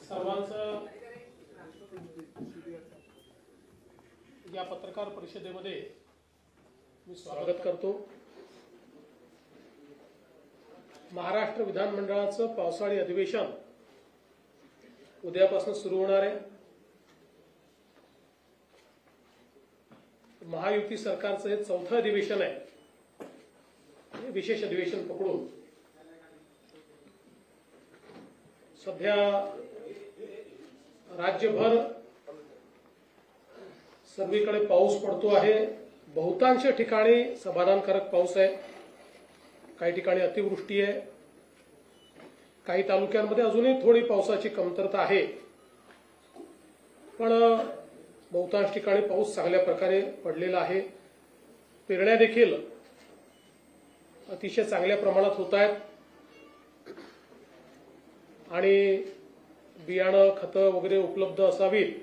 सर्वांचं या पत्रकार परिषदेमध्ये मी स्वागत करतो। महाराष्ट्र विधानमंडळाचं पावसाळी अधिवेशन उद्यापासून सुरू होणार आहे। महायुती सरकारचं हे चौथं अधिवेशन आहे। हे विशेष अधिवेशन पकडून सध्या राज्यभर सर्वीकडे पाऊस पडतो आहे। बहुतांश ठिकाणी समाधानकारक पाऊस आहे, काही ठिकाणी अतिवृष्टी आहे, काही तालुक्यांमध्ये अजूनही थोडी पावसाची कमतरता आहे, पण बहुतांश ठिकाणी पाऊस चांगल्या प्रकारे पडलेला आहे। पेरण्या देखील अतिशय चांगल्या प्रमाणात होत आहेत आणि बियाणं खतं वगैरे उपलब्ध असावीत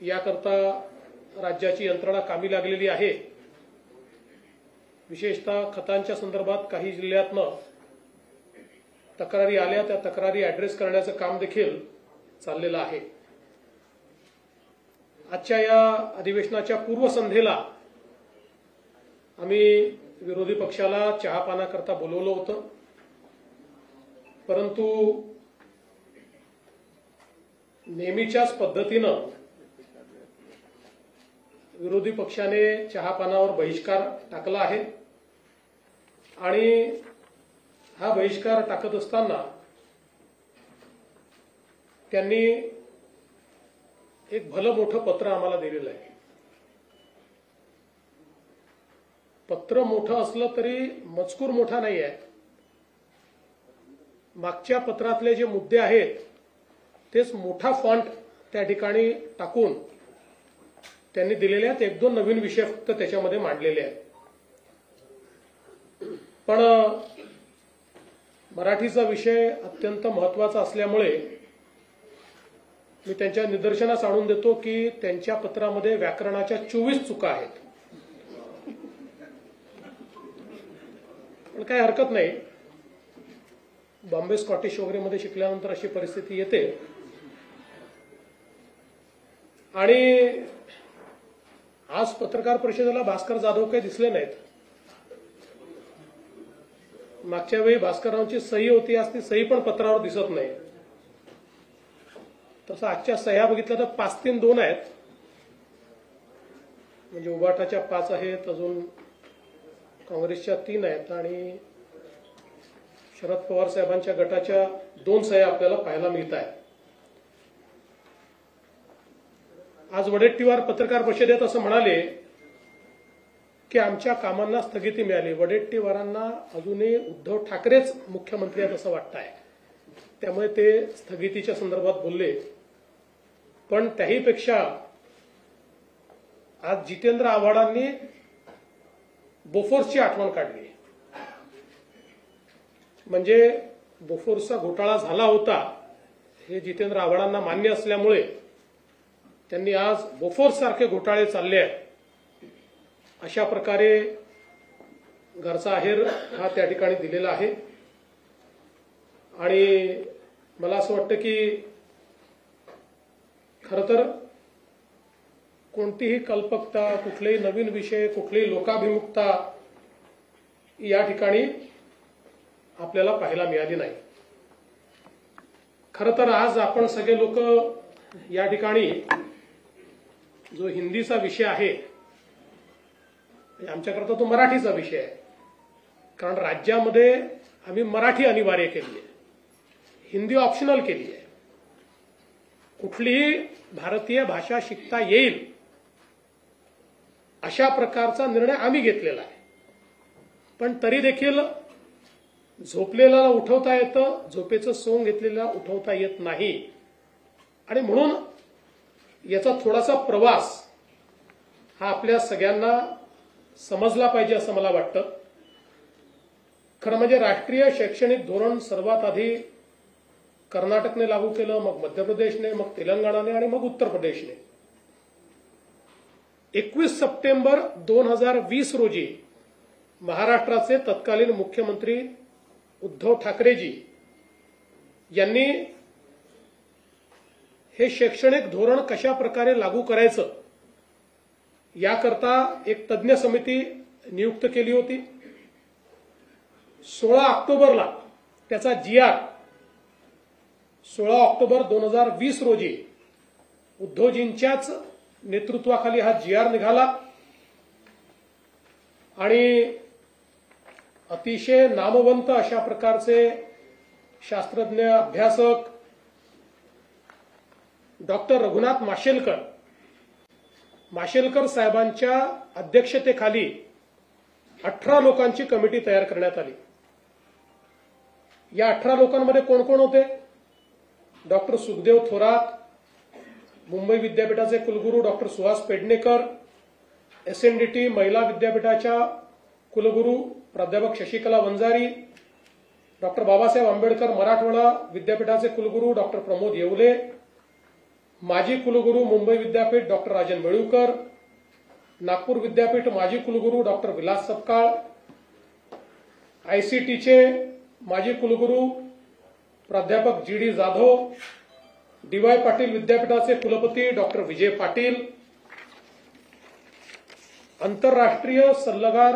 याकरता राज्याची यंत्रणा कामी लागलेली आहे। विशेषतः खतांच्या संदर्भात काही जिल्ह्यातनं तक्रारी आल्या, त्या तक्रारी ॲड्रेस करण्याचं काम देखील चाललेलं आहे। आजच्या या अधिवेशनाच्या पूर्वसंध्येला आम्ही विरोधी पक्षाला चहापानाकरता बोलवलं होतं, परंतु नेहमीच्याच पद्धतीनं विरोधी पक्षाने चहापानावर बहिष्कार टाकला आहे आणि हा बहिष्कार टाकत असताना त्यांनी एक भलं मोठं पत्र आम्हाला दिलेलं आहे। पत्र मोठं असलं तरी मजकूर मोठा नाही आहे। मागच्या पत्रातले जे मुद्दे आहेत तेच मोठा फॉन्ट त्या ठिकाणी टाकून त्यांनी दिलेले आहेत। एक दोन नवीन विषय फक्त त्याच्यामध्ये मांडलेले आहेत, पण मराठीचा विषय अत्यंत महत्त्वाचा असल्यामुळे मी त्यांच्या निदर्शनास आणून देतो की त्यांच्या पत्रामध्ये व्याकरणाच्या 24 चुका आहेत, पण काही हरकत नाही। बॉम्बे स्कॉटिश वगैरे मध्ये शिकल्यानंतर अशी परिस्थिती येते आणि आज पत्रकार परिषदेला भास्कर जाधव काही दिसले नाहीत। मागच्या वेळी भास्कररावांची सही होती, आज ती सही पण पत्रावर दिसत नाही। तसं आजच्या सह्या बघितल्या तर 5-3-2 आहेत, म्हणजे उबाटाच्या 5 आहेत, अजून काँग्रेसच्या 3 आहेत आणि शरद पवार साहेबांच्या गटाच्या 2 सह्या आपल्याला पाहायला मिळत आहेत। आज वडेट्टीवार पत्रकार परिषदेत असं म्हणाले की आमच्या कामांना स्थगिती मिळाली। वडेट्टीवारांना अजूनही उद्धव ठाकरेच मुख्यमंत्री आहेत असं वाटत आहे, त्यामुळे ते स्थगितीच्या संदर्भात बोलले। पण त्याहीपेक्षा आज जितेंद्र आव्हाडांनी बोफोर्सची आठवण काढली। म्हणजे बोफोर्सचा घोटाळा झाला होता हे जितेंद्र आव्हाडांना मान्य असल्यामुळे त्यांनी आज बोफोर्स सारखे घोटाळे चालले आहेत अशा प्रकारे घरचा आहेर हा त्या ठिकाणी दिलेला आहे। आणि मला असं वाटतं की खरं तर कोणतीही कल्पकता, कुठलेही नवीन विषय, कुठलीही लोकाभिमुखता या ठिकाणी आपल्याला पाहायला मिळाली नाही। खरं तर आज आपण सगळे लोक या ठिकाणी जो हिंदीचा विषय आहे, आमच्याकरता तो मराठीचा विषय आहे, कारण राज्यामध्ये आम्ही मराठी अनिवार्य केली आहे, हिंदी ऑप्शनल केली आहे। कुठलीही भारतीय भाषा शिकता येईल अशा प्रकारचा निर्णय आम्ही घेतलेला आहे, पण तरी देखील झोपलेल्याला उठवता येतं, झोपेचं सोंग घेतलेला उठवता येत नाही। आणि म्हणून याचा थोडासा प्रवास हा आपल्या सगळ्यांना समजला पाहिजे असं मला वाटतं। खरं म्हणजे राष्ट्रीय शैक्षणिक धोरण सर्वात आधी कर्नाटकने लागू केलं, मग मध्य प्रदेशने, मग तेलंगणाने आणि मग उत्तर प्रदेशने। 21 सप्टेंबर 2020 रोजी महाराष्ट्राचे तत्कालीन मुख्यमंत्री उद्धव ठाकरेजी यांनी हे शैक्षणिक धोरण कशा प्रकारे लागू करायचं याकरता एक तज्ज्ञ समिती नियुक्त केली होती। 16 ऑक्टोबरला त्याचा GR 16 ऑक्टोबर 2020 रोजी उद्धवजींच्याच नेतृत्वाखाली हा GR निघाला आणि अतिशय नामवंत अशा प्रकारचे शास्त्रज्ञ अभ्यासक डॉक्टर रघुनाथ माशेलकर साहेबांच्या अध्यक्षतेखाली 18 लोकांची कमिटी तयार करण्यात आली। या 18 लोकांमध्ये कोण कोण होते? डॉक्टर सुखदेव थोरात, मुंबई विद्यापीठाचे कुलगुरू डॉक्टर सुहास पेडणेकर, SNDT महिला विद्यापीठाच्या कुलगुरू प्राध्यापक शशिकला वंजारी, डॉक्टर बाबासाहेब आंबेडकर मराठवाडा विद्यापीठाचे कुलगुरू डॉक्टर प्रमोद येवले, माजी कुलगुरू मुंबई विद्यापीठ डॉक्टर राजन वेळुकर, नागपूर विद्यापीठ माजी कुलगुरू डॉक्टर विलास सपकाळ, ICTचे माजी कुलगुरू प्राध्यापक GD जाधव, DY पाटील विद्यापीठाचे कुलपती डॉक्टर विजय पाटील, आंतरराष्ट्रीय सल्लागार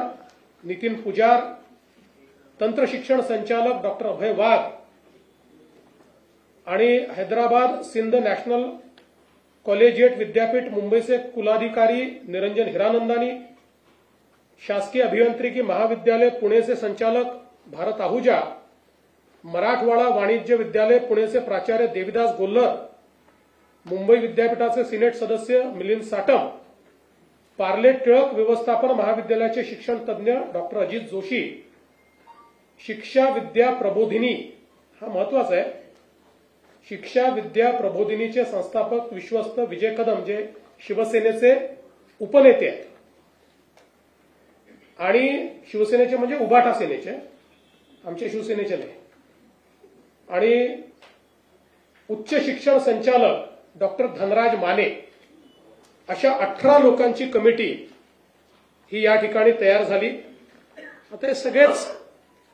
नितीन पुजार, तंत्र शिक्षण संचालक डॉक्टर अभय वाघ आणि हैदराबाद सिंध नॅशनल कॉलेजिएट विद्यापीठ मुंबईचे कुलाधिकारी निरंजन हिरानंदानी, शासकीय अभियांत्रिकी महाविद्यालय पुणेचे संचालक भारत आहुजा, मराठवाडा वाणिज्य विद्यालय पुणेचे प्राचार्य देविदास गोल्हर, मुंबई विद्यापीठाचे सिनेट सदस्य मिलिंद साटम, पार्ले टिळक व्यवस्थापन महाविद्यालयाचे शिक्षण तज्ज्ञ डॉक्टर अजित जोशी, शिक्षा विद्या प्रबोधिनी हा महत्वाचा आहे, शिक्षा विद्या प्रबोधिनीचे संस्थापक विश्वस्त विजय कदम जे शिवसेनेचे उपनेते आहेत आणि शिवसेनेचे म्हणजे उभाटा सेनेचे, आमचे शिवसेनेचे नाही, आणि उच्च शिक्षण संचालक डॉक्टर धनराज माने, अशा 18 लोकांची कमिटी ही या ठिकाणी तयार झाली। आता हे सगळेच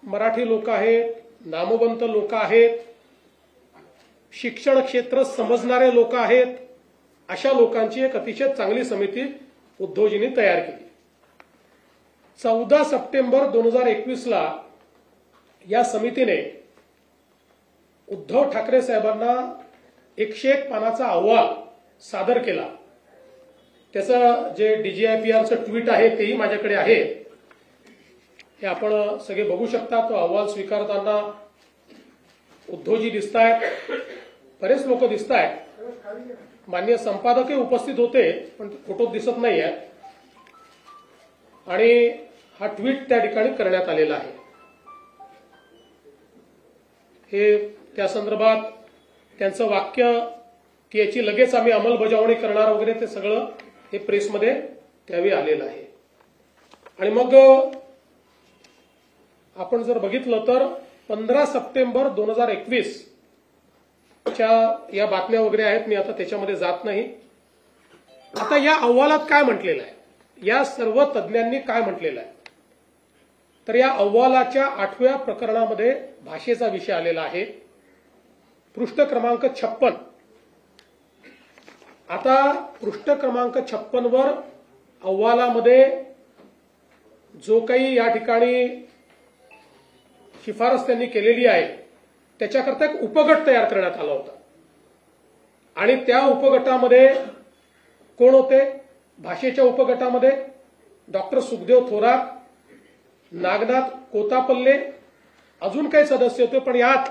मराठी लोक आहेत, नामवंत लोक आहेत, शिक्षण क्षेत्र समजणारे लोक आहेत, अशा लोकांची एक अतिशय चांगली समिती उद्धवजींनी तयार केली। 14 सप्टेंबर 2021ला या समितीने उद्धव ठाकरे साहेबांना 101 पानाचा अहवाल सादर केला। त्याचं जे DGIPRचं ट्विट आहे तेही माझ्याकडे आहे, हे आपण सगळे बघू शकता। तो अहवाल स्वीकारताना उद्धवजी दिसतायत, बरेच लोक दिसतायत, माननीय संपादकही उपस्थित होते पण फोटोत दिसत नाहीये, आणि हा ट्विट त्या ठिकाणी करण्यात आलेला आहे। हे त्या संदर्भात त्यांचं वाक्य की याची लगेच आम्ही अंमलबजावणी करणार वगैरे ते सगळं हे प्रेसमध्ये त्यावेळी आलेलं आहे। आणि मग आपण जर बघितलं तर 15 सप्टेंबर 2021 च्या या बातम्या वगैरे आहेत, मी आता त्याच्यामध्ये जात नाही। आता या अहवालात काय म्हटलेलं आहे, या सर्व तज्ज्ञांनी काय म्हटलेलं आहे, तर या अहवालाच्या 8व्या प्रकरणामध्ये भाषेचा विषय आलेला आहे, पृष्ठ क्रमांक 56। आता पृष्ठ क्रमांक 56 वर अहवालामध्ये जो काही या ठिकाणी शिफारस त्यांनी केलेली आहे त्याच्याकरता एक उपगट तयार करण्यात आला होता, आणि त्या उपगटामध्ये कोण होते? भाषेच्या उपगटामध्ये डॉक्टर सुखदेव थोरात, नागनाथ कोतापल्ले, अजून काही सदस्य होते, पण यात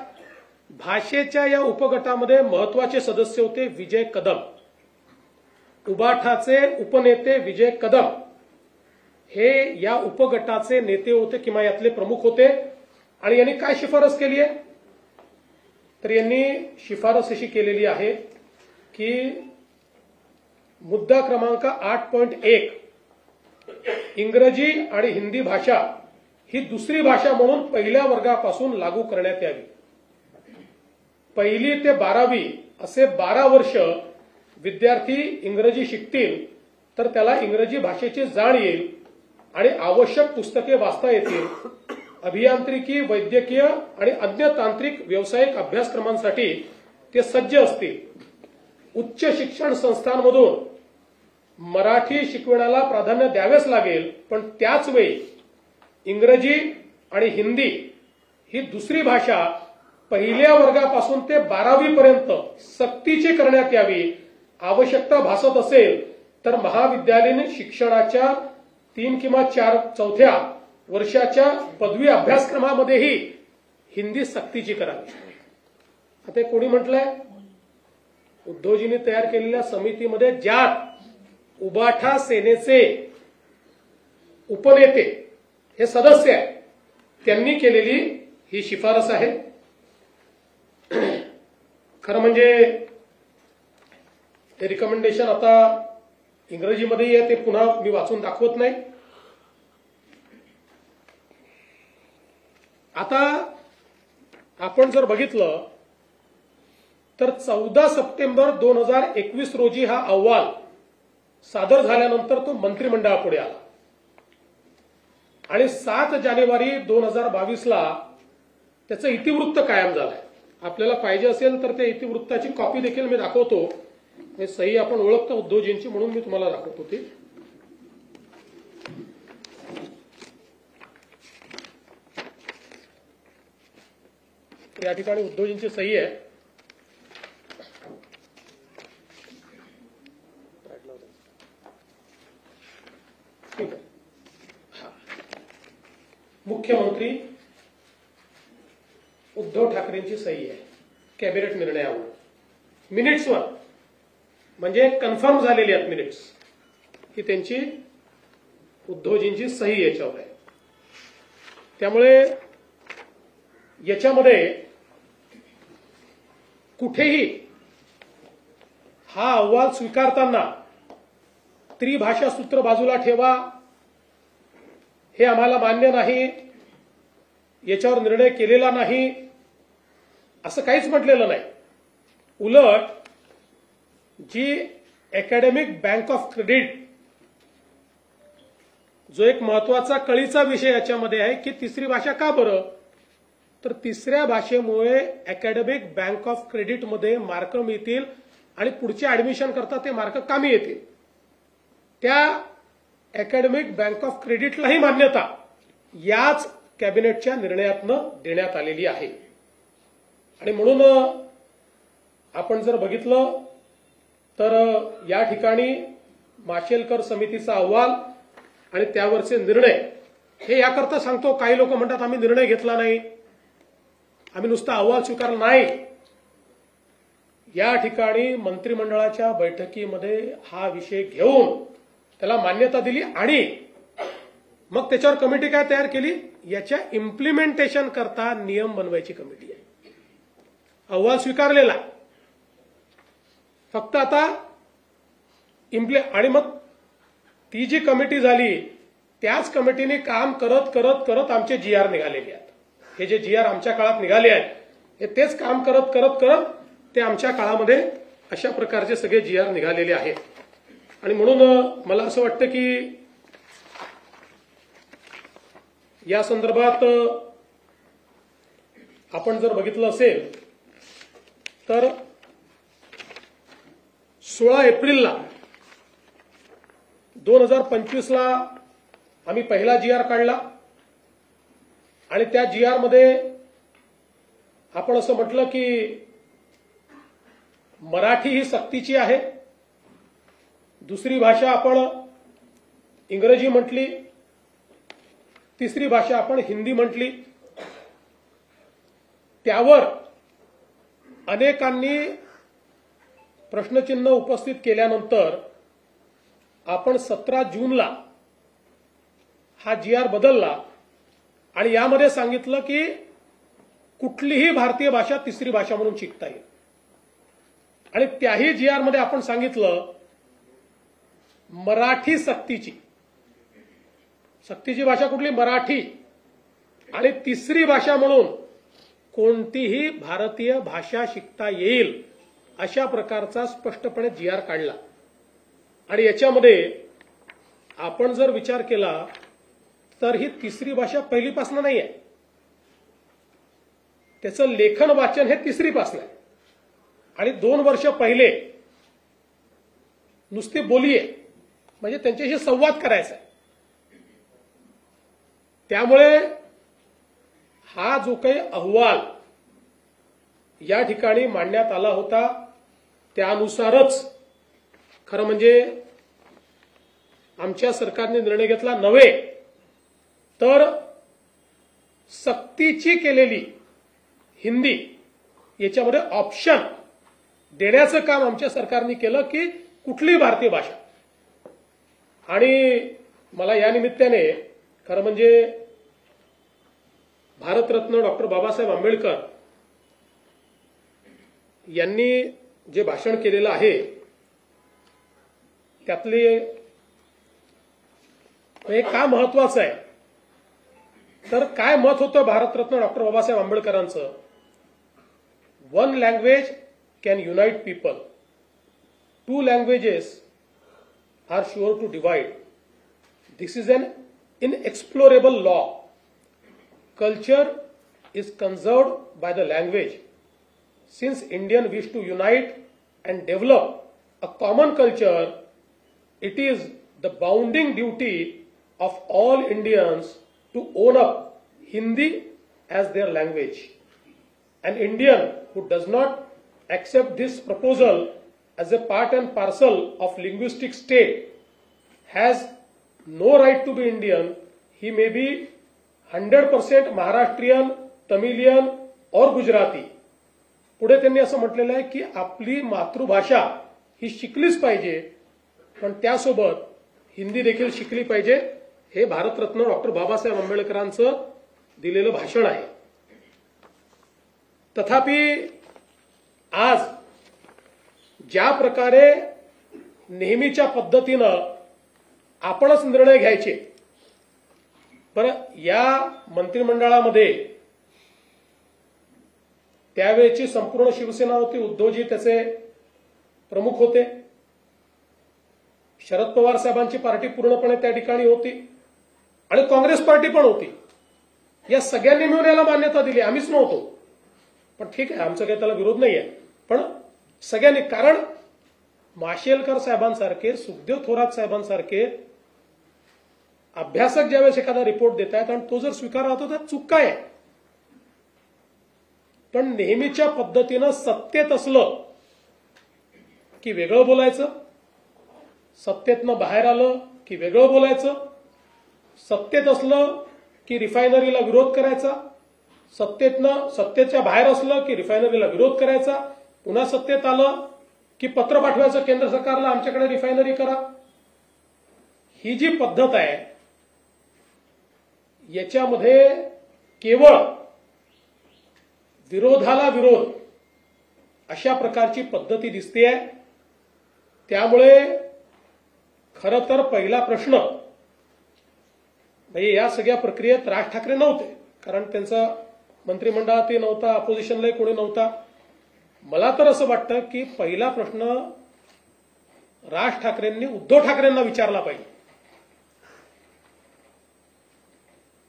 भाषेच्या या उपगटामध्ये महत्वाचे सदस्य होते विजय कदम, उबाठाचे उपनेते विजय कदम हे या उपगटाचे नेते होते किंवा यातले प्रमुख होते। आणि यांनी काय शिफारस केली आहे, तर यांनी शिफारस अशी केलेली आहे की मुद्दा क्रमांक 8.1 इंग्रजी आणि हिंदी भाषा ही दुसरी भाषा म्हणून पहिल्या वर्गापासून लागू करण्यात यावी। 1ली ते 12वी असे 12 वर्ष विद्यार्थी इंग्रजी शिकतील तर त्याला इंग्रजी भाषेची जाण येईल आणि आवश्यक पुस्तके वाचता येतील अभियांत्रिकी, वैद्यकीय आणि अन्य तांत्रिक व्यावसायिक अभ्यासक्रमांसाठी ते सज्ज असतील. उच्च शिक्षण संस्थांमधून मराठी शिकवण्याला प्राधान्य द्यावेच लागेल, पण त्याच वेळी इंग्रजी आणि हिंदी ही दुसरी भाषा पहिल्या वर्गापासून ते 12वी पर्यंत सक्तीची करण्यात यावी. आवश्यकता भासत असेल तर महाविद्यालयीन शिक्षणाच्या 3 किंवा 4 चौथ्या वर्षाच्या पदवी अभ्यासक्रमामध्येही हिंदी सक्तीची करावी. आता कोणी म्हटलंय, उद्धवजींनी तयार केलेल्या समितीमध्ये ज्यात उबाठा सेनेचे उपनेते हे सदस्य आहेत, त्यांनी केलेली ही शिफारस आहे. खरं म्हणजे हे रिकमेंडेशन आता इंग्रजीमध्येही आहे, ते पुन्हा मी वाचून दाखवत नाही. आता आपण जर बघितलं तर 14 सप्टेंबर 2021 रोजी हा अहवाल सादर झाल्यानंतर तो मंत्रिमंडळापुढे आला आणि 7 जानेवारी 2022ला त्याचं इतिवृत्त कायम झालंय. आपल्याला पाहिजे असेल तर त्या इतिवृत्ताची कॉपी देखील मी दाखवतो. हे सही आपण ओळखतो उद्धवजींची, म्हणून मी तुम्हाला दाखवतो ती. या ठिकाणी उद्धवजींची सही आहे. ठीक आहे. मुख्यमंत्री उद्धव ठाकरेंची सही आहे कॅबिनेट निर्णयावर. मिनिट्सवर म्हणजे कन्फर्म झालेली आहेत मिनिट्स, ही त्यांची उद्धवजींची सही याच्यावर आहे. त्यामुळे याच्यामध्ये कुठेही हा अहवाल स्वीकारताना त्रिभाषा सूत्र बाजूला ठेवा, हे आम्हाला मान्य नाही, याच्यावर निर्णय केलेला नाही, असं काहीच म्हटलेलं नाही. उलट जी अकॅडमिक बँक ऑफ क्रेडिट, जो एक महत्वाचा कळीचा विषय याच्यामध्ये आहे की तिसरी भाषा का बरं, तर तिसऱ्या भाषेमुळे अकॅडमिक बँक ऑफ क्रेडिटमध्ये मार्क मिळतील आणि पुढच्या ऍडमिशन करता ते मार्क कामी येतील. त्या अकॅडमिक बँक ऑफ क्रेडिटलाही मान्यता याच कॅबिनेटच्या निर्णयातनं देण्यात आलेली आहे. आणि म्हणून आपण जर बघितलं तर या ठिकाणी माशेलकर समितीचा अहवाल आणि त्यावरचे निर्णय हे याकरता सांगतो. काही लोक म्हणतात आम्ही निर्णय घेतला नाही, आम्ही नुसता अहवाल स्वीकारला नाही. या ठिकाणी मंत्रिमंडळाच्या बैठकीमध्ये हा विषय घेऊन त्याला मान्यता दिली आणि मग त्याच्यावर कमिटी काय तयार केली, याच्या इम्प्लिमेंटेशन करता नियम बनवायची कमिटी आहे. अहवाल स्वीकारलेला, फक्त आता आणि मग ती जी कमिटी झाली त्याच कमिटीने काम करत करत करत आमचे जीआर निघालेले आहेत. हे जे जीआर आमच्या काळात निघाले आहेत हे तेच काम करत करत करत ते आमच्या काळामध्ये अशा प्रकारचे सगळे जीआर निघालेले आहेत. आणि म्हणून मला असं वाटतं की या संदर्भात आपण जर बघितलं असेल तर 16 एप्रिलला 2025ला आम्ही पहिला जीआर काढला आणि त्या जीआर मध्ये आपण असं म्हटलं की मराठी ही सक्तीची आहे, दुसरी भाषा आपण इंग्रजी म्हटली, तिसरी भाषा आपण हिंदी म्हटली. त्यावर अनेकांनी प्रश्नचिन्ह उपस्थित केल्यानंतर आपण 17 जूनला हा जीआर बदलला आणि यामध्ये सांगितलं की कुठलीही भारतीय भाषा तिसरी भाषा म्हणून शिकता येईल. आणि त्याही जीआर मध्ये आपण सांगितलं मराठी सक्तीची भाषा कुठली, मराठी, आणि तिसरी भाषा म्हणून कोणतीही भारतीय भाषा शिकता येईल अशा प्रकारचा स्पष्टपणे जीआर काढला. आणि याच्यामध्ये आपण जर विचार केला तर ही तिसरी भाषा पहिलीपासून नाही आहे. त्याचं लेखन वाचन हे तिसरीपासून आहे आणि 2 वर्ष पहिले नुसती बोली आहे, म्हणजे त्यांच्याशी संवाद करायचा आहे. त्यामुळे हा जो काही अहवाल या ठिकाणी मांडण्यात आला होता त्यानुसारच खरं म्हणजे आमच्या सरकारने निर्णय घेतला नव्हे तर सक्तीची केलेली हिंदी याच्यामध्ये ऑप्शन देण्याचं काम आमच्या सरकारने केलं की कुठलीही भारतीय भाषा. आणि मला या निमित्ताने खरं म्हणजे भारतरत्न डॉक्टर बाबासाहेब आंबेडकर यांनी जे भाषण केलेलं आहे त्यातले हे का महत्वाचं आहे तर काय मत होतं भारतरत्न डॉक्टर बाबासाहेब आंबेडकरांचं, one language can unite people, 2 languages are sure to divide, this is an inexplorable law, culture is conserved by the language. Since Indians wish to unite and develop a common culture, it is the bounden duty of all Indians to own up Hindi as their language. An Indian who does not accept this proposal as a part and parcel of linguistic state has no right to be Indian. He may be 100% Maharashtrian, Tamilian और गुजराती. पुढे त्यांनी असं म्हटलेलं आहे की आपली मातृभाषा ही शिकलीच पाहिजे पण त्यासोबत हिंदी देखील शिकली पाहिजे. हे भारतरत्न डॉक्टर बाबासाहेब आंबेडकरांचं दिलेलं भाषण आहे. तथापि आज ज्या प्रकारे नेहमीच्या पद्धतीनं आपणच निर्णय घ्यायचे, पण या मंत्रिमंडळामध्ये त्यावेळेची संपूर्ण शिवसेना होती, उद्धवजी त्याचे प्रमुख होते, शरद पवार साहेबांची पार्टी पूर्णपणे त्या ठिकाणी होती आणि काँग्रेस पार्टी पण होती. या सगळ्यांनी मिळून याला मान्यता दिली, आम्हीच नव्हतो. पण ठीक आहे, आमचा काही त्याला विरोध नाही आहे, पण सगळ्यांनी, कारण माशेलकर साहेबांसारखे, सुखदेव थोरात साहेबांसारखे अभ्यासक ज्यावेळेस एखादा रिपोर्ट देत आहेत आणि तो जर स्वीकारला होता तर चूक काय आहे. पण नेहमीच्या पद्धतीनं सत्तेत असलं की वेगळं बोलायचं, सत्तेतनं बाहेर आलं की वेगळं बोलायचं, सत्तेत असलं की रिफायनरीला विरोध करायचा, सत्तेच्या बाहेर असलं की रिफायनरीला विरोध करायचा, पुन्हा सत्तेत आलं की पत्र पाठवायचं केंद्र सरकारला आमच्याकडे रिफायनरी करा. ही जी पद्धत आहे याच्यामध्ये केवळ विरोधाला विरोध अशा प्रकारची पद्धती दिसतेय. त्यामुळे खरं तर पहिला प्रश्न म्हणजे या सगळ्या प्रक्रियेत राज ठाकरे नव्हते, कारण त्यांचा मंत्रिमंडळातही नव्हता, अपोजिशनलाही कोणी नव्हता. मला तर असं वाटतं की पहिला प्रश्न राज ठाकरेंनी उद्धव ठाकरेंना विचारला पाहिजे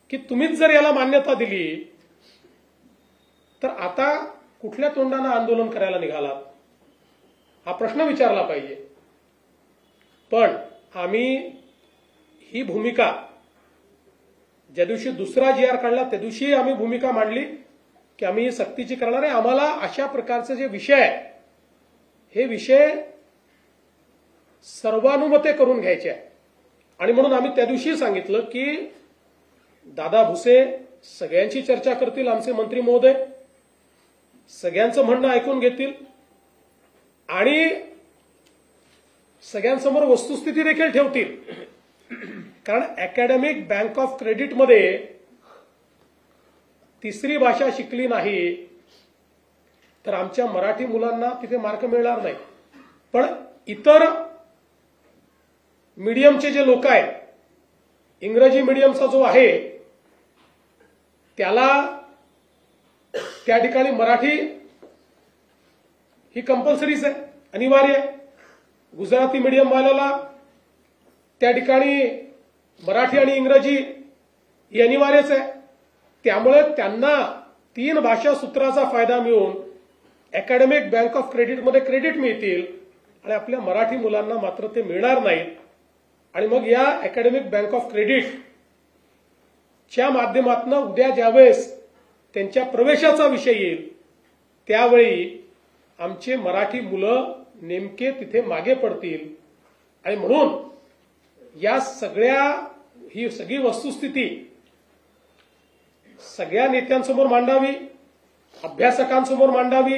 की तुम्हीच जर याला मान्यता दिली तर आता कुठल्या तोंडानं आंदोलन करायला निघालात, हा प्रश्न विचारला पाहिजे. पण आम्ही ही भूमिका ज्या दिवशी दुसरा GR काढला त्या दिवशी आम्ही भूमिका मांडली की आम्ही ही सक्तीची करणार आहे. आम्हाला अशा प्रकारचे जे विषय आहे हे विषय सर्वानुमते करून घ्यायचे आहे. आणि म्हणून आम्ही त्या दिवशी सांगितलं की दादा भुसे सगळ्यांची चर्चा करतील, आमचे मंत्री महोदय सगळ्यांचं म्हणणं ऐकून घेतील आणि सगळ्यांसमोर वस्तुस्थिती देखील ठेवतील. कारण अकॅडमिक बँक ऑफ क्रेडिटमध्ये तिसरी भाषा शिकली नाही तर आमच्या मराठी मुलांना तिथे मार्क मिळणार नाही. पण इतर मीडियमचे जे लोक आहेत, इंग्रजी मीडियमचा जो आहे त्याला त्या ठिकाणी मराठी ही कंपल्सरीच आहे, अनिवार्य आहे. गुजराती मीडियम वाल्याला त्या ठिकाणी मराठी आणि इंग्रजी ही अनिवार्यच आहे. त्यामुळे त्यांना 3 भाषा सूत्राचा फायदा मिळून अकॅडमिक बँक ऑफ क्रेडिटमध्ये क्रेडिट मिळतील आणि आपल्या मराठी मुलांना मात्र ते मिळणार नाहीत. आणि मग या अकॅडमिक बँक ऑफ क्रेडिटच्या माध्यमातून उद्या ज्यावेळेस त्यांच्या प्रवेशाचा विषय येईल त्यावेळी आमचे मराठी मुलं नेमके तिथे मागे पडतील. आणि म्हणून ही सगळी वस्तुस्थिती सगळ्या नेत्यांसमोर मांडावी, अभ्यासकांसमोर मांडावी.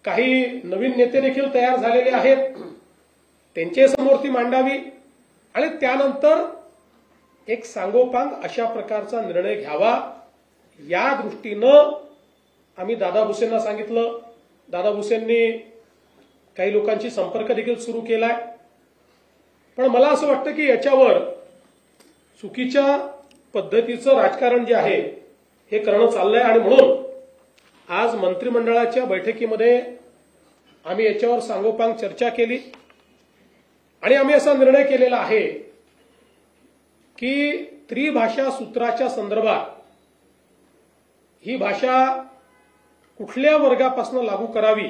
काही नवीन नेते देखील तयार झालेले आहेत, त्यांच्या समोर ती मांडावी आणि त्यानंतर एक सांगोपांग अशा प्रकारचा निर्णय घ्यावा. या दृष्टीनं आम्ही दादा भुसेंना सांगितलं. दादा भुसेंनी काही लोकांशी संपर्क देखील सुरू केलाय. पण मला असं वाटतं की याच्यावर चुकीच्या पद्धतीचं राजकारण जे आहे हे करणं चाललंय. आणि म्हणून आज मंत्रिमंडळाच्या बैठकीमध्ये आम्ही याच्यावर सांगोपांग चर्चा केली आणि आम्ही असा निर्णय केलेला आहे की त्रिभाषा सूत्राच्या संदर्भात ही भाषा कुठल्या वर्गापासून लागू करावी,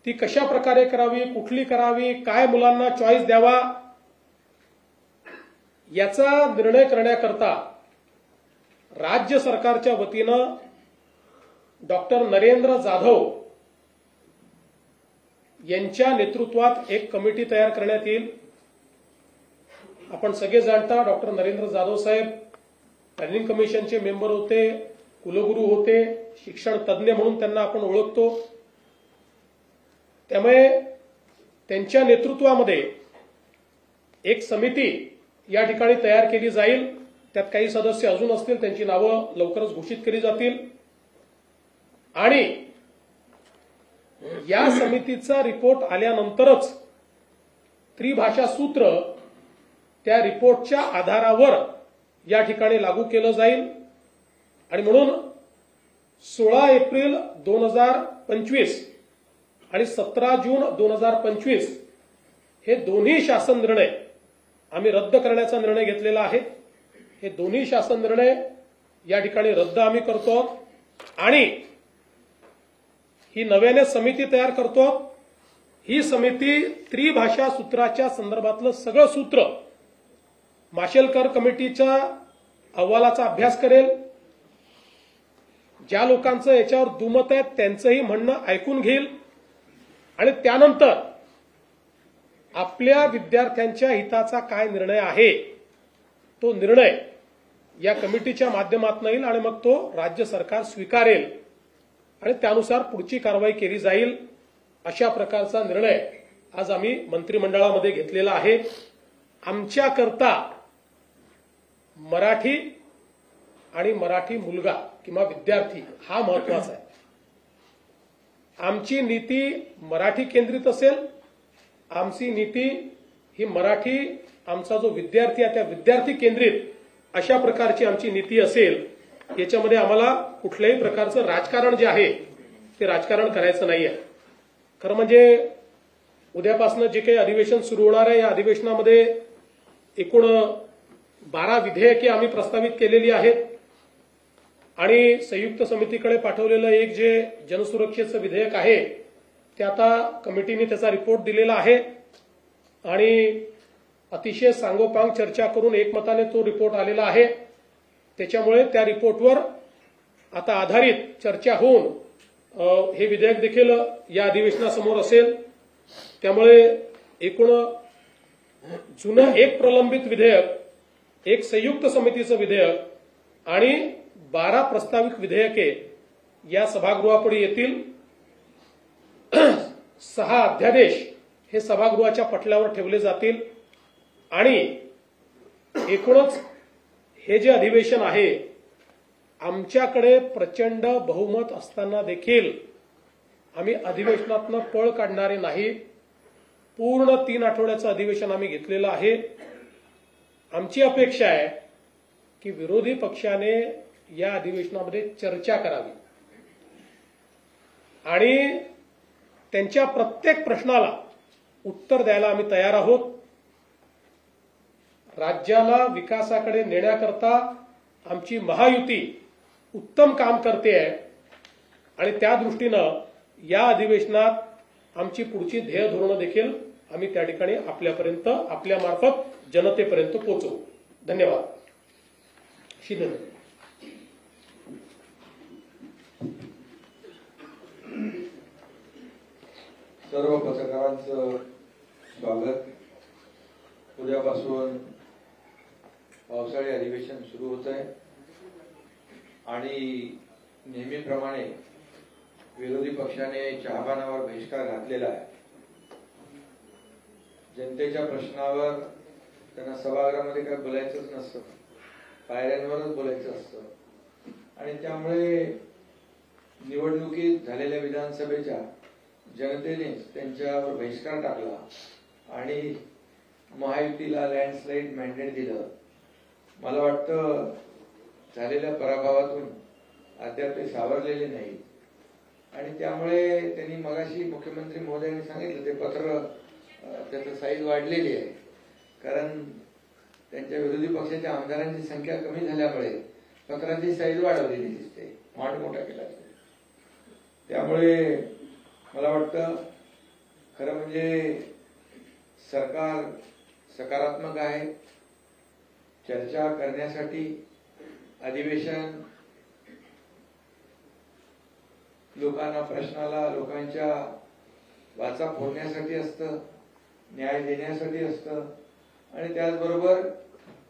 ती कशा प्रकारे करावी, कुठली करावी, काय मुलांना चॉईस द्यावा, याचा निर्णय करण्याकरता राज्य सरकारच्या वतीनं डॉक्टर नरेंद्र जाधव यांच्या नेतृत्वात एक कमिटी तयार करण्यात येईल. आपण सगळे जाणता डॉक्टर नरेंद्र जाधव साहेब प्लॅनिंग कमिशनचे मेंबर होते, कुलगुरू होते, शिक्षण तज्ज्ञ म्हणून त्यांना आपण ओळखतो. त्यामुळे त्यांच्या नेतृत्वामध्ये एक समिती या ठिकाणी तयार केली जाईल. त्यात काही सदस्य अजून असतील, त्यांची नावं लवकरच घोषित केली जातील. आणि या समितीचा रिपोर्ट आल्यानंतरच त्रिभाषा सूत्र त्या रिपोर्टच्या आधारावर या ठिकाणी लागू केलं जाईल. आणि म्हणून 16 एप्रिल 2025 आणि 17 जून 2025 हे दोन्ही शासन निर्णय आम्ही रद्द करण्याचा निर्णय घेतलेला आहे. हे दोन्ही शासन निर्णय या ठिकाणी रद्द आम्ही करतो आणि ही नव्याने समिती तयार करतो. ही समिती त्रिभाषा सूत्राच्या संदर्भातलं सगळं सूत्र माशेलकर कमिटीच्या अहवालाचा अभ्यास करेल. ज्या लोकांचं याच्यावर दुमत आहे त्यांचंही म्हणणं ऐकून घेईल आणि त्यानंतर आपल्या विद्यार्थ्यांच्या हिताचा काय निर्णय आहे तो निर्णय या कमिटीच्या माध्यमातून येईल आणि मग तो राज्य सरकार स्वीकारेल आणि त्यानुसार पुढची कारवाई केली जाईल. अशा प्रकारचा निर्णय आज आम्ही मंत्रिमंडळामध्ये घेतलेला आहे. आमच्याकरता मराठी आणि मराठी मुलगा किंवा विद्यार्थी हा महत्वाचा आहे. आमची नीती मराठी केंद्रित असेल. आमची नीती ही मराठी, आमचा जो विद्यार्थी आहे त्या विद्यार्थी केंद्रित अशा प्रकारची आमची नीती असेल. याच्यामध्ये आम्हाला कुठल्याही प्रकारचं राजकारण जे आहे ते राजकारण करायचं नाही आहे. खरं म्हणजे उद्यापासून जे काही अधिवेशन सुरू होणार आहे या अधिवेशनामध्ये एकूण 12 विधेयके आम्ही प्रस्तावित केलेली आहेत आणि संयुक्त समितीकडे पाठवलेलं एक जे जनसुरक्षेचं विधेयक आहे ते आता कमिटीने त्याचा रिपोर्ट दिलेला आहे आणि अतिशय सांगोपांग चर्चा करून एकमताने तो रिपोर्ट आलेला आहे. त्याच्यामुळे त्या रिपोर्टवर आता आधारित चर्चा होऊन हे विधेयक देखील या अधिवेशनासमोर असेल. त्यामुळे एकूण जुनं एक प्रलंबित विधेयक, एक संयुक्त समितीचं विधेयक आणि 12 प्रस्तावित विधेयके या सभागृहापुढे येतील. 6 अध्यादेश हे सभागृहाच्या पटलावर ठेवले जातील आणि एकूणच हे जे अधिवेशन आहे आमच्याकडे प्रचंड बहुमत असताना देखील आम्ही अधिवेशनातनं पळ काढणारे नाही. पूर्ण 3 आठवड्याचं अधिवेशन आम्ही घेतलेलं आहे. आमची अपेक्षा आहे की विरोधी पक्षाने या अधिवेशनामध्ये चर्चा करावी आणि त्यांच्या प्रत्येक प्रश्नाला उत्तर द्यायला आम्ही तयार आहोत. राज्याला विकासाकडे नेण्याकरता आमची महायुती उत्तम काम करते आहे आणि त्या दृष्टीनं या अधिवेशनात आमची पुढची ध्येय धोरणं देखील आम्ही त्या ठिकाणी आपल्यापर्यंत आपल्यामार्फत जनतेपर्यंत पोहोचवू. धन्यवाद. शिंदे. सर्व पत्रकारांचं स्वागत. उद्यापासून पावसाळी अधिवेशन सुरू होत आहे आणि नेहमीप्रमाणे विरोधी पक्षाने चहापानावर बहिष्कार घातलेला आहे. जनतेच्या प्रश्नावर त्यांना सभागृहामध्ये काय बोलायचंच नसतं, पायऱ्यांवरच बोलायचं असतं आणि त्यामुळे निवडणुकीत झालेल्या विधानसभेच्या जनतेने त्यांच्यावर बहिष्कार टाकला आणि महायुतीला लँडस्लाईड मॅन्डेट दिलं. मला वाटतं झालेल्या पराभवातून अद्याप ते सावरलेले नाही आणि त्यामुळे त्यांनी मगाशी मुख्यमंत्री महोदयांनी सांगितलं ते पत्र त्याचं साईज वाढलेली आहे, कारण त्यांच्या विरोधी पक्षाच्या आमदारांची संख्या कमी झाल्यामुळे पत्राची साईज वाढवलेली दिसते, मांड मोठा केला. त्यामुळे मला वाटतं खरं म्हणजे सरकार सकारात्मक आहे. चर्चा करण्यासाठी अधिवेशन लोकांना प्रश्नाला लोकांच्या वाचा फोडण्यासाठी असतं, न्याय देण्यासाठी असतं आणि त्याचबरोबर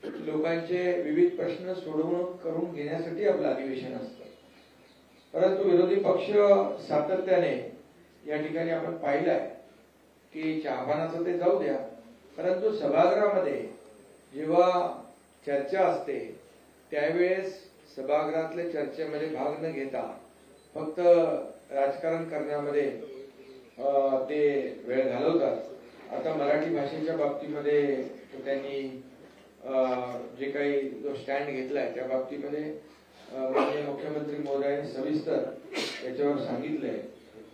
लोकांचे विविध प्रश्न सोडवणूक करून घेण्यासाठी आपलं अधिवेशन असतं. परंतु विरोधी पक्ष सातत्याने या ठिकाणी आपण पाहिलंय की चहापानाचं ते जाऊ द्या, परंतु सभागृहामध्ये जेव्हा चर्चा असते त्यावेळेस सभागृहातल्या चर्चेमध्ये भाग न घेता फक्त राजकारण करण्यामध्ये ते वेळ घालवतात. आता मराठी भाषेच्या बाबतीमध्ये त्यांनी जे काही जो स्टँड घेतलाय त्या बाबतीमध्ये माननीय मुख्यमंत्री महोदयांनी सविस्तर याच्यावर सांगितलंय.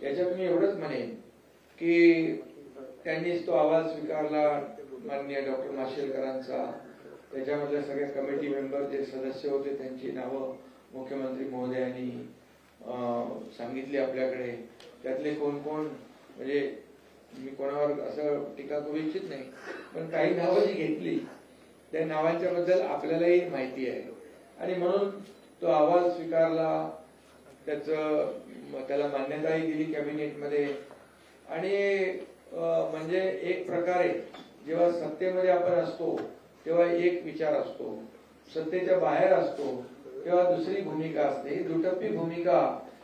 याच्यात मी एवढंच म्हणेन की त्यांनीच तो अहवाल स्वीकारला माननीय डॉक्टर माशेलकरांचा. त्याच्यामधल्या सगळ्या कमिटी मेंबर जे सदस्य होते त्यांची नावं मुख्यमंत्री महोदयांनी सांगितली आपल्याकडे. त्यातले कोण कोण म्हणजे मी कोणावर असं टीका करू इच्छित नाही, पण काही नावं जी घेतली त्या नावांच्या बद्दल आपल्यालाही माहिती आहे आणि म्हणून तो अहवाल स्वीकारला, त्याला मान्यताही दिली कॅबिनेटमध्ये. आणि म्हणजे एक प्रकारे जेव्हा सत्तेमध्ये आपण असतो तेव्हा एक विचार असतो, सत्तेच्या बाहेर असतो तेव्हा दुसरी भूमिका असते. ही दुटप्पी भूमिका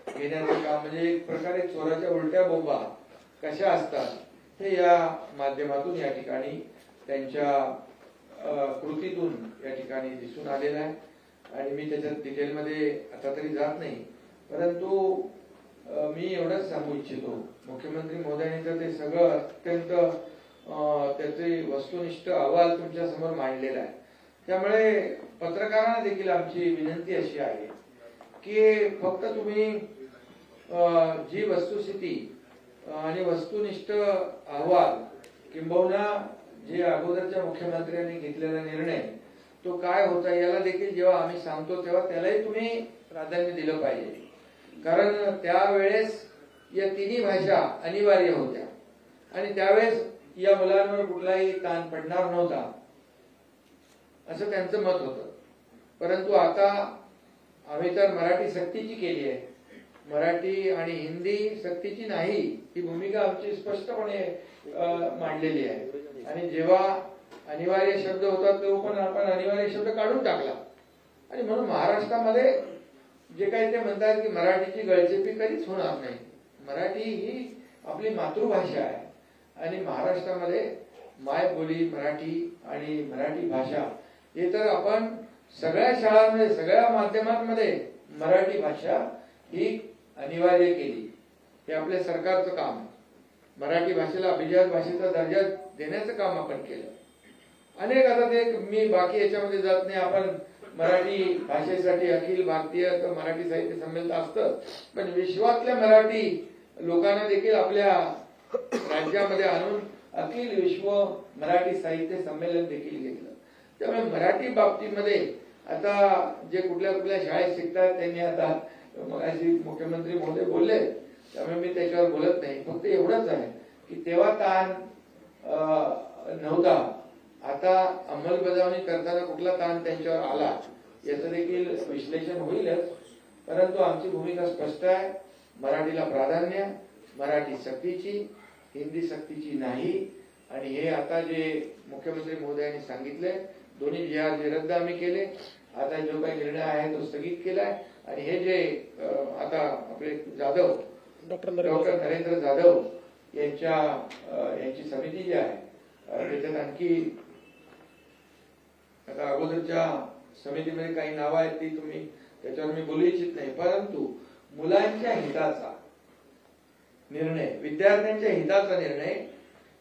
घेण्याचं काम म्हणजे एक प्रकारे चोराच्या उलट्या बोंबा कशा असतात हे या माध्यमातून या ठिकाणी त्यांच्या कृतीतून या ठिकाणी दिसून आलेलं आहे आणि मी त्याच्यात डिटेलमध्ये आता तरी जात नाही. परंतु मी एवढंच सांगू इच्छितो, मुख्यमंत्री महोदयांनी तर ते सगळं अत्यंत त्याचे वस्तुनिष्ठ अहवाल तुमच्या समोर मांडलेला आहे. त्यामुळे पत्रकारांना देखील आमची विनंती अशी आहे की फक्त तुम्ही जी वस्तुस्थिती आणि वस्तुनिष्ठ अहवाल किंबहुना जे अगोदरच्या मुख्यमंत्र्यांनी घेतलेला निर्णय तो काय होता याला देखील जेव्हा आम्ही सांगतो तेव्हा त्यालाही तुम्ही प्राधान्य दिलं पाहिजे. कारण त्यावेळेस या तिन्ही भाषा अनिवार्य होत्या आणि त्यावेळेस या मुलांवर कुठलाही ताण पडणार नव्हता असं त्यांचं मत होतं. परंतु आता आम्ही तर मराठी सक्तीची केली आहे, मराठी आणि हिंदी सक्तीची नाही ही भूमिका आमची स्पष्टपणे मांडलेली आहे. आणि जेव्हा अनिवार्य शब्द होता तो पण आपण अनिवार्य शब्द काढून टाकला आणि म्हणून महाराष्ट्रामध्ये जे काही ते म्हणतात की मराठीची गळचेपी कधीच होणार नाही. मराठी ही आपली मातृभाषा आहे आणि महाराष्ट्रामध्ये मायबोली मराठी आणि मराठी भाषा हे तर आपण सगळ्या शाळांमध्ये सगळ्या माध्यमांमध्ये मराठी भाषा ही अनिवार्य केली. हे आपल्या सरकारचं काम आहे. मराठी भाषेला अभिजात भाषेचा दर्जा देण्याचं काम आपण केलं. अनेक आता ते मी बाकी याच्यामध्ये जात नाही. आपण मराठी भाषेसाठी अखिल भारतीय मराठी साहित्य संमेलन असतं, पण विश्वातल्या मराठी लोकांना देखील आपल्या राज्यामध्ये आणून अखिल विश्व मराठी साहित्य संमेलन देखील घेतलं. त्यामुळे मराठी बाबतीमध्ये आता जे कुठल्या कुठल्या शाळेत शिकतात त्यांनी आता मग अशी मुख्यमंत्री महोदय बोलले, त्यामुळे मी त्याच्यावर बोलत नाही. फक्त एवढंच आहे की तेव्हा ताण नव्हता, आता अंमलबजावणी करताना कुठला ताण त्यांच्यावर आला याचं देखील विश्लेषण होईलच. परंतु आमची भूमिका स्पष्ट आहे. मराठीला प्राधान्य, मराठी सक्तीची, हिंदी सक्तीची नाही. आणि हे आता जे मुख्यमंत्री महोदयांनी सांगितले, दोन्ही जी आर जे रद्द आम्ही केले, आता जो काही निर्णय आहे तो स्थगित केलाय. आणि हे जे आता आपले जाधव डॉक्टर नरेंद्र जाधव यांची समिती जी आहे त्याच्यात आणखी आता अगोदरच्या समितीमध्ये काही नावं आहेत ती तुम्ही त्याच्यावर मी बोलू इच्छित नाही. परंतु मुलांच्या हिताचा निर्णय, विद्यार्थ्यांच्या हिताचा निर्णय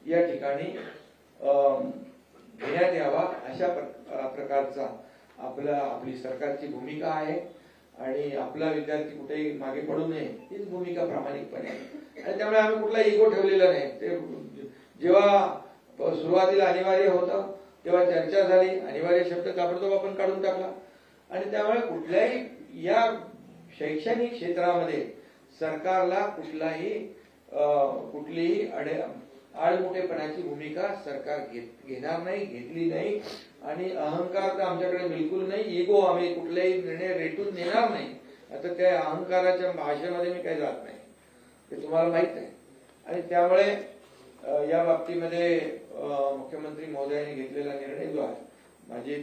या ठिकाणी घेण्यात यावा अशा प्रकारचा आपली सरकारची भूमिका आहे. आणि आपला विद्यार्थी कुठेही मागे पडू नये हीच भूमिका प्रामाणिकपणे आहे. आणि त्यामुळे आम्ही कुठला इगो ठेवलेला नाही. ते जेव्हा सुरुवातीला अनिवार्य होतं तेव्हा चर्चा झाली, अनिवार्य शब्द ताबडतोब आपण काढून टाकला. आणि त्यामुळे कुठल्याही या शैक्षणिक क्षेत्रामध्ये सरकारला कुठलीही आडमुठेपणाची भूमिका सरकार घेणार नाही, घेतली नाही. आणि अहंकार तर आमच्याकडे बिलकुल नाही. इगो आम्ही कुठलाही निर्णय रेटून नेणार नाही. आता त्या अहंकाराच्या भाषेमध्ये मी काही जात नाही, ते तुम्हाला माहित आहे. आणि त्यामुळे या बाबतीमध्ये मुख्यमंत्री महोदयांनी घेतलेला निर्णय जो आहे,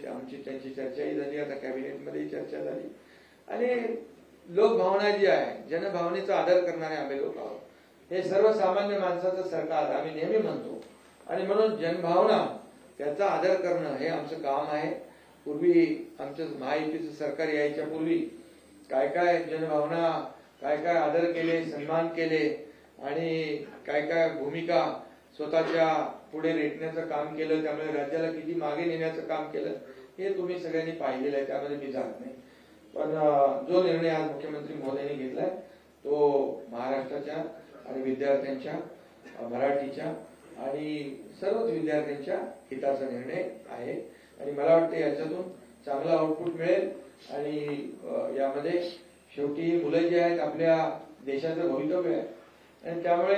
आमची त्यांची चर्चाही झाली, आता कॅबिनेटमध्येही चर्चा झाली. आणि लोकभावना जी आहे, जनभावनेचा आदर करणारे आम्ही लोक आहोत. हे सर्वसामान्य माणसाचं सरकार आम्ही नेहमी म्हणतो. आणि म्हणून जनभावना त्याचा आदर करणं हे आमचं काम आहे. पूर्वी आमचं महायुतीचं सरकार यायच्या पूर्वी काय काय जनभावना, काय काय आदर केले, सन्मान केले आणि काय काय भूमिका स्वतःच्या पुढे रेटण्याचं काम केलं, त्यामुळे राज्याला किती मागे नेण्याचं काम केलं हे तुम्ही सगळ्यांनी पाहिलेलं आहे, त्यामध्ये मी जात नाही. पण जो निर्णय आज मुख्यमंत्री महोदयांनी घेतलाय तो महाराष्ट्राच्या आणि विद्यार्थ्यांच्या, मराठीच्या आणि सर्वच विद्यार्थ्यांच्या हिताचा निर्णय आहे. आणि मला वाटतं याच्यातून चांगला आउटपुट मिळेल. आणि यामध्ये शेवटी मुलं जी आहेत आपल्या देशाचं भवितव्य आहे. आणि त्यामुळे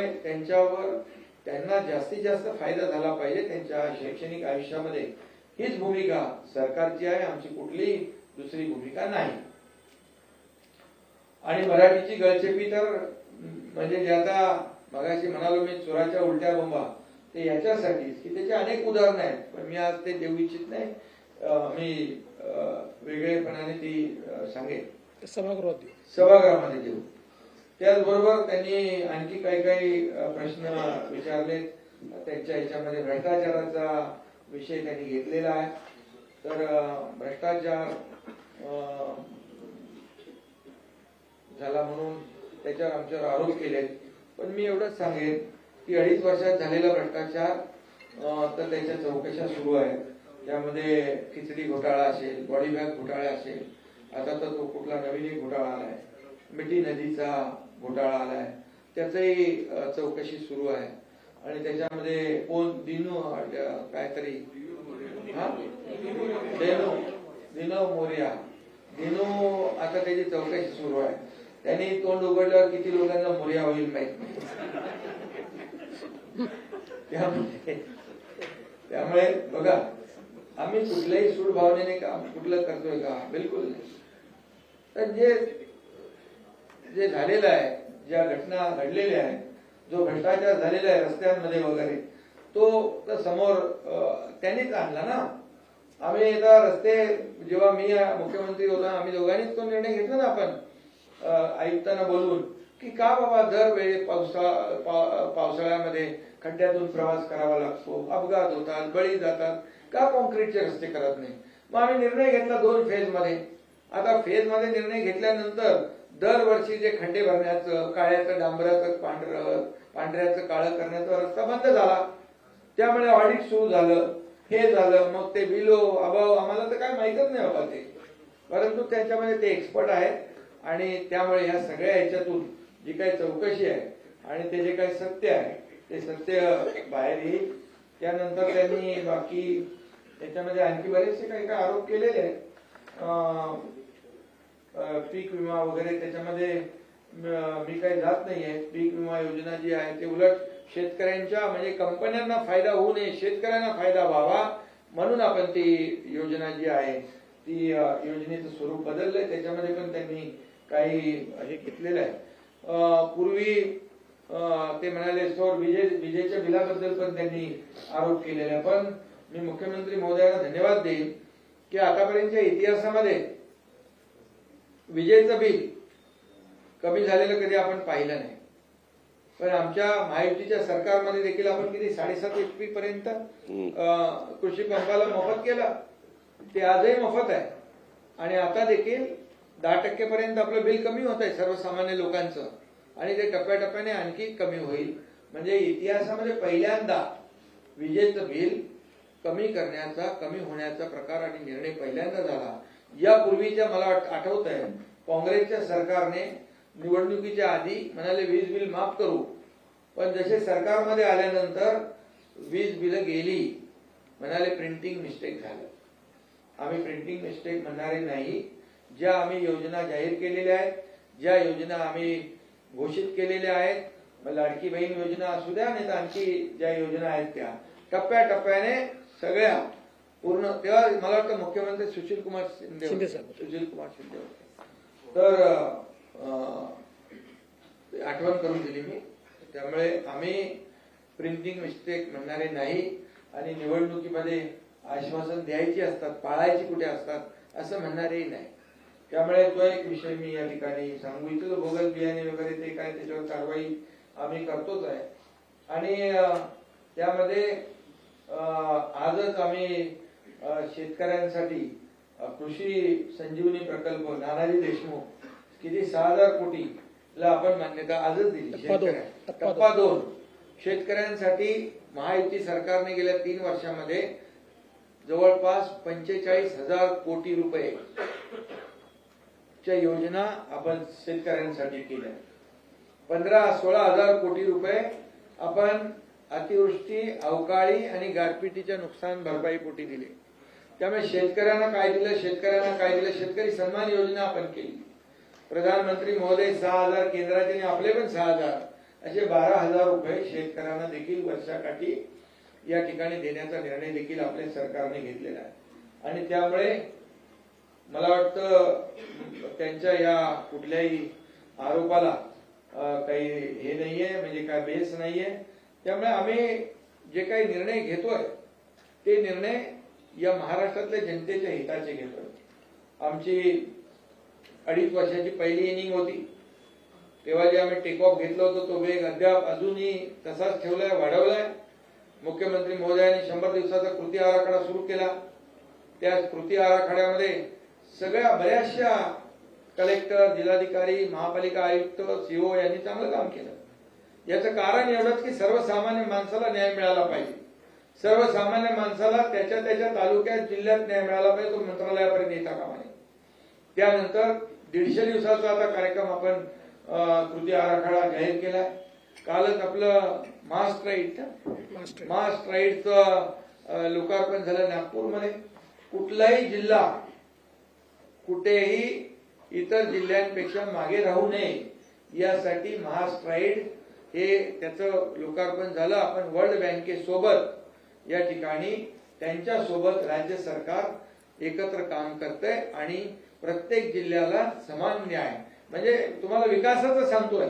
त्यांना जास्तीत जास्त फायदा झाला पाहिजे त्यांच्या शैक्षणिक आयुष्यामध्ये. हीच भूमिका सरकारची आहे, आमची कुठलीही दुसरी भूमिका नाही. आणि मराठीची गळचेपी तर म्हणजे जे आता मगाशी म्हणालो मी, चोराच्या उलट्या बोंबा, ते याच्यासाठीच की त्याचे अनेक उदाहरणं आहेत. पण मी आज ते देऊ इच्छित नाही. मी वेगळेपणाने ती सांगेन सभागृहामध्ये देऊ. त्याचबरोबर त्यांनी आणखी काही प्रश्न विचारले. त्यांच्या ह्याच्यामध्ये भ्रष्टाचाराचा विषय त्यांनी घेतलेला आहे. तर भ्रष्टाचार झाला म्हणून त्याच्यावर आमच्यावर आरोप केले. पण मी एवढंच सांगेन की 2.5 वर्षात झालेला भ्रष्टाचार तर त्याच्या चौकशा सुरू आहेत. त्यामध्ये खिचडी घोटाळा असेल, बॉडी बॅग घोटाळा असेल, आता तर तो कुठला नवीन एक घोटाळा आलाय, मिठी नदीचा घोटाळा आलाय, त्याचंही चौकशी सुरू आहे. आणि त्याच्यामध्ये कोण दिनू काहीतरी दिनो मोरिया, आता त्याची चौकशी सुरू आहे. त्यांनी तोंड उघडल्यावर किती लोकांना मोरिया होईल माहित नाही. त्यामुळे बघा, आम्ही कुठल्याही सूड भावनेने काम कुठलं करतोय का? बिलकुल नाही. तर जे झालेलं आहे, ज्या घटना घडलेल्या आहेत, जो भ्रष्टाचार झालेला आहे रस्त्यांमध्ये वगैरे, तो समोर त्यांनीच आणला ना. आम्ही एकदा रस्ते, जेव्हा मी मुख्यमंत्री होतो आम्ही दोघांनीच तो निर्णय घेतला ना आपण आयुक्तांना बोलवून, की का बाबा दरवेळी पावसाळ्यामध्ये खड्ड्यातून प्रवास करावा लागतो, अपघात होतात, बळी जातात, का कॉन्क्रीटचे रस्ते करत नाही. मग आम्ही निर्णय घेतला 2 फेजमध्ये. आता फेजमध्ये निर्णय घेतल्यानंतर दरवर्षी जे खड्डे भरण्याचं, काळ्याचं डांबराचं पांढऱ्याचं काळं करण्याचा रस्ता बंद झाला. त्यामुळे ऑडिट सुरू झालं, हे झालं. मग ते बिलो अभाव आम्हाला तर काय माहितच नाही बाबा ते, परंतु त्याच्यामध्ये ते एक्सपर्ट आहेत. आणि त्यामुळे ह्या सगळ्या ह्याच्यातून जी काही चौकशी आहे आणि ते जे काही सत्य आहे ते सत्य बाहेर येईल. त्यानंतर त्यांनी बाकी त्याच्यामध्ये आणखी बरेचसे काही आरोप केलेले आहेत. पीक विमा वगैरे त्याच्यामध्ये मी काही जात नाहीये. पीक विमा योजना जी आहे ते उलट शेतकऱ्यांच्या म्हणजे कंपन्यांना फायदा होऊ नये, शेतकऱ्यांना फायदा व्हावा म्हणून आपण ती योजना जी आहे ती योजनेचं स्वरूप बदललंय. त्याच्यामध्ये पण त्यांनी काही हे घेतलेलं आहे. पूर्वी ते म्हणाले सौर विजेच्या बिलाबद्दल पण त्यांनी आरोप केलेला. पण मी मुख्यमंत्री महोदयांना धन्यवाद देईन की आतापर्यंतच्या इतिहासामध्ये विजेचं बिल कमी झालेलं कधी आपण पाहिलं नाही. पण आमच्या महायुतीच्या सरकारमध्ये देखील आपण किती 7.5 HP पर्यंत कृषी पंपाला मोफत केलं. ते आजही मोफत आहे आणि आता देखील 10% पर्यंत आपलं बिल कमी होत आहे सर्वसामान्य लोकांचं आणि ते टप्प्याटप्प्याने आणखी कमी होईल. म्हणजे इतिहासामध्ये पहिल्यांदा विजेचं बिल कमी करण्याचा, कमी होण्याचा प्रकार आणि निर्णय पहिल्यांदा झाला. यापूर्वीच्या मला आठवत आहे काँग्रेसच्या सरकारने निवडणुकीच्या आधी म्हणाले वीज बिल माफ करू, पण जसे सरकारमध्ये आल्यानंतर वीज बिल गेली. म्हणाले प्रिंटिंग मिस्टेक झालं. आम्ही प्रिंटिंग मिस्टेक म्हणणारे नाही. ज्या आम्ही योजना जाहीर केलेल्या आहेत, ज्या योजना आम्ही घोषित केलेल्या आहेत, लाडकी बहीण योजना असू द्या नाही तर आणखी ज्या योजना आहेत त्या टप्प्याटप्प्याने सगळ्या पूर्ण. तेव्हा मला वाटतं मुख्यमंत्री सुशील कुमार शिंदे होते. तर आठवण करून दिली मी. त्यामुळे आम्ही प्रिंटिंग मिस्टेक म्हणणारे नाही आणि निवडणुकीमध्ये आश्वासन द्यायची असतात, पाळायची कुठे असतात असं म्हणणारेही नाही. त्यामुळे तो एक विषय मी या ठिकाणी सांगू इच्छितो. बोगस बियाणे वगैरे ते काय त्याच्यावर कारवाई आम्ही करतोच आहे. आणि त्यामध्ये आजच आम्ही शेतकऱ्यांसाठी कृषी संजीवनी प्रकल्प नानाजी देशमुख किती 6,000 कोटीला आपण मान्यता आजच दिली. टप्पा 2 शेतकऱ्यांसाठी महायुती सरकारने गेल्या 3 वर्षामध्ये जवळपास 45,000 कोटी रुपये च्या योजना आपण शेतकऱ्यांसाठी केल्या. 15-16 हजार कोटी रुपये आपण अतिवृष्टी, अवकाळी आणि गारपिटीच्या नुकसान भरपाई पोटी दिले. त्यामुळे शेतकऱ्यांना काय दिलं, शेतकरी सन्मान योजना आपण केली. प्रधानमंत्री महोदय 6,000 केंद्राचे आणि आपले पण 6,000 असे 12,000 रुपये शेतकऱ्यांना देखील वर्षाकाठी या ठिकाणी देण्याचा निर्णय देखील आपल्या सरकारने घेतलेला आहे. आणि त्यामुळे मला वाटतं त्यांच्या या कुठल्याही आरोपाला काही हे नाहीये, म्हणजे काय बेस नाहीये. त्यामुळे आम्ही जे काही निर्णय घेतोय ते निर्णय या महाराष्ट्रातल्या जनतेच्या हिताचे घेतोय. आमची 2.5 वर्षाची पहिली इनिंग होती तेव्हा जे आम्ही टेक ऑफ घेतलं होतं तो वेग अद्याप अजूनही तसाच ठेवलाय, वाढवलाय. मुख्यमंत्री महोदयांनी 100 दिवसाचा कृती आराखडा सुरू केला. त्या कृती आराखड्यामध्ये सगळ्या बऱ्याचशा कलेक्टर, जिल्हाधिकारी, महापालिका आयुक्त, सीओ यांनी चांगलं काम केलं. याचं कारण एवढंच की सर्वसामान्य माणसाला न्याय मिळाला पाहिजे. सर्वसामान्य माणसाला त्याच्या त्याच्या तालुक्यात, जिल्ह्यात न्याय मिळाला पाहिजे. तो मंत्रालयापर्यंत येता कामा नये. त्यानंतर 150 दिवसाचा आता कार्यक्रम आपण कृती आराखडा जाहीर केलाय. कालच आपलं मास राईडचं लोकार्पण झालं नागपूरमध्ये. कुठलाही जिल्हा कुठेही इतर जिल्ह्यांपेक्षा मागे राहू नये यासाठी महास्ट्राईड हे त्याचं लोकार्पण झालं. आपण वर्ल्ड बँकेसोबत या ठिकाणी त्यांच्या सोबत राज्य सरकार एकत्र काम करतंय आणि प्रत्येक जिल्ह्याला समान न्याय, म्हणजे तुम्हाला विकासाचं सांगतोय.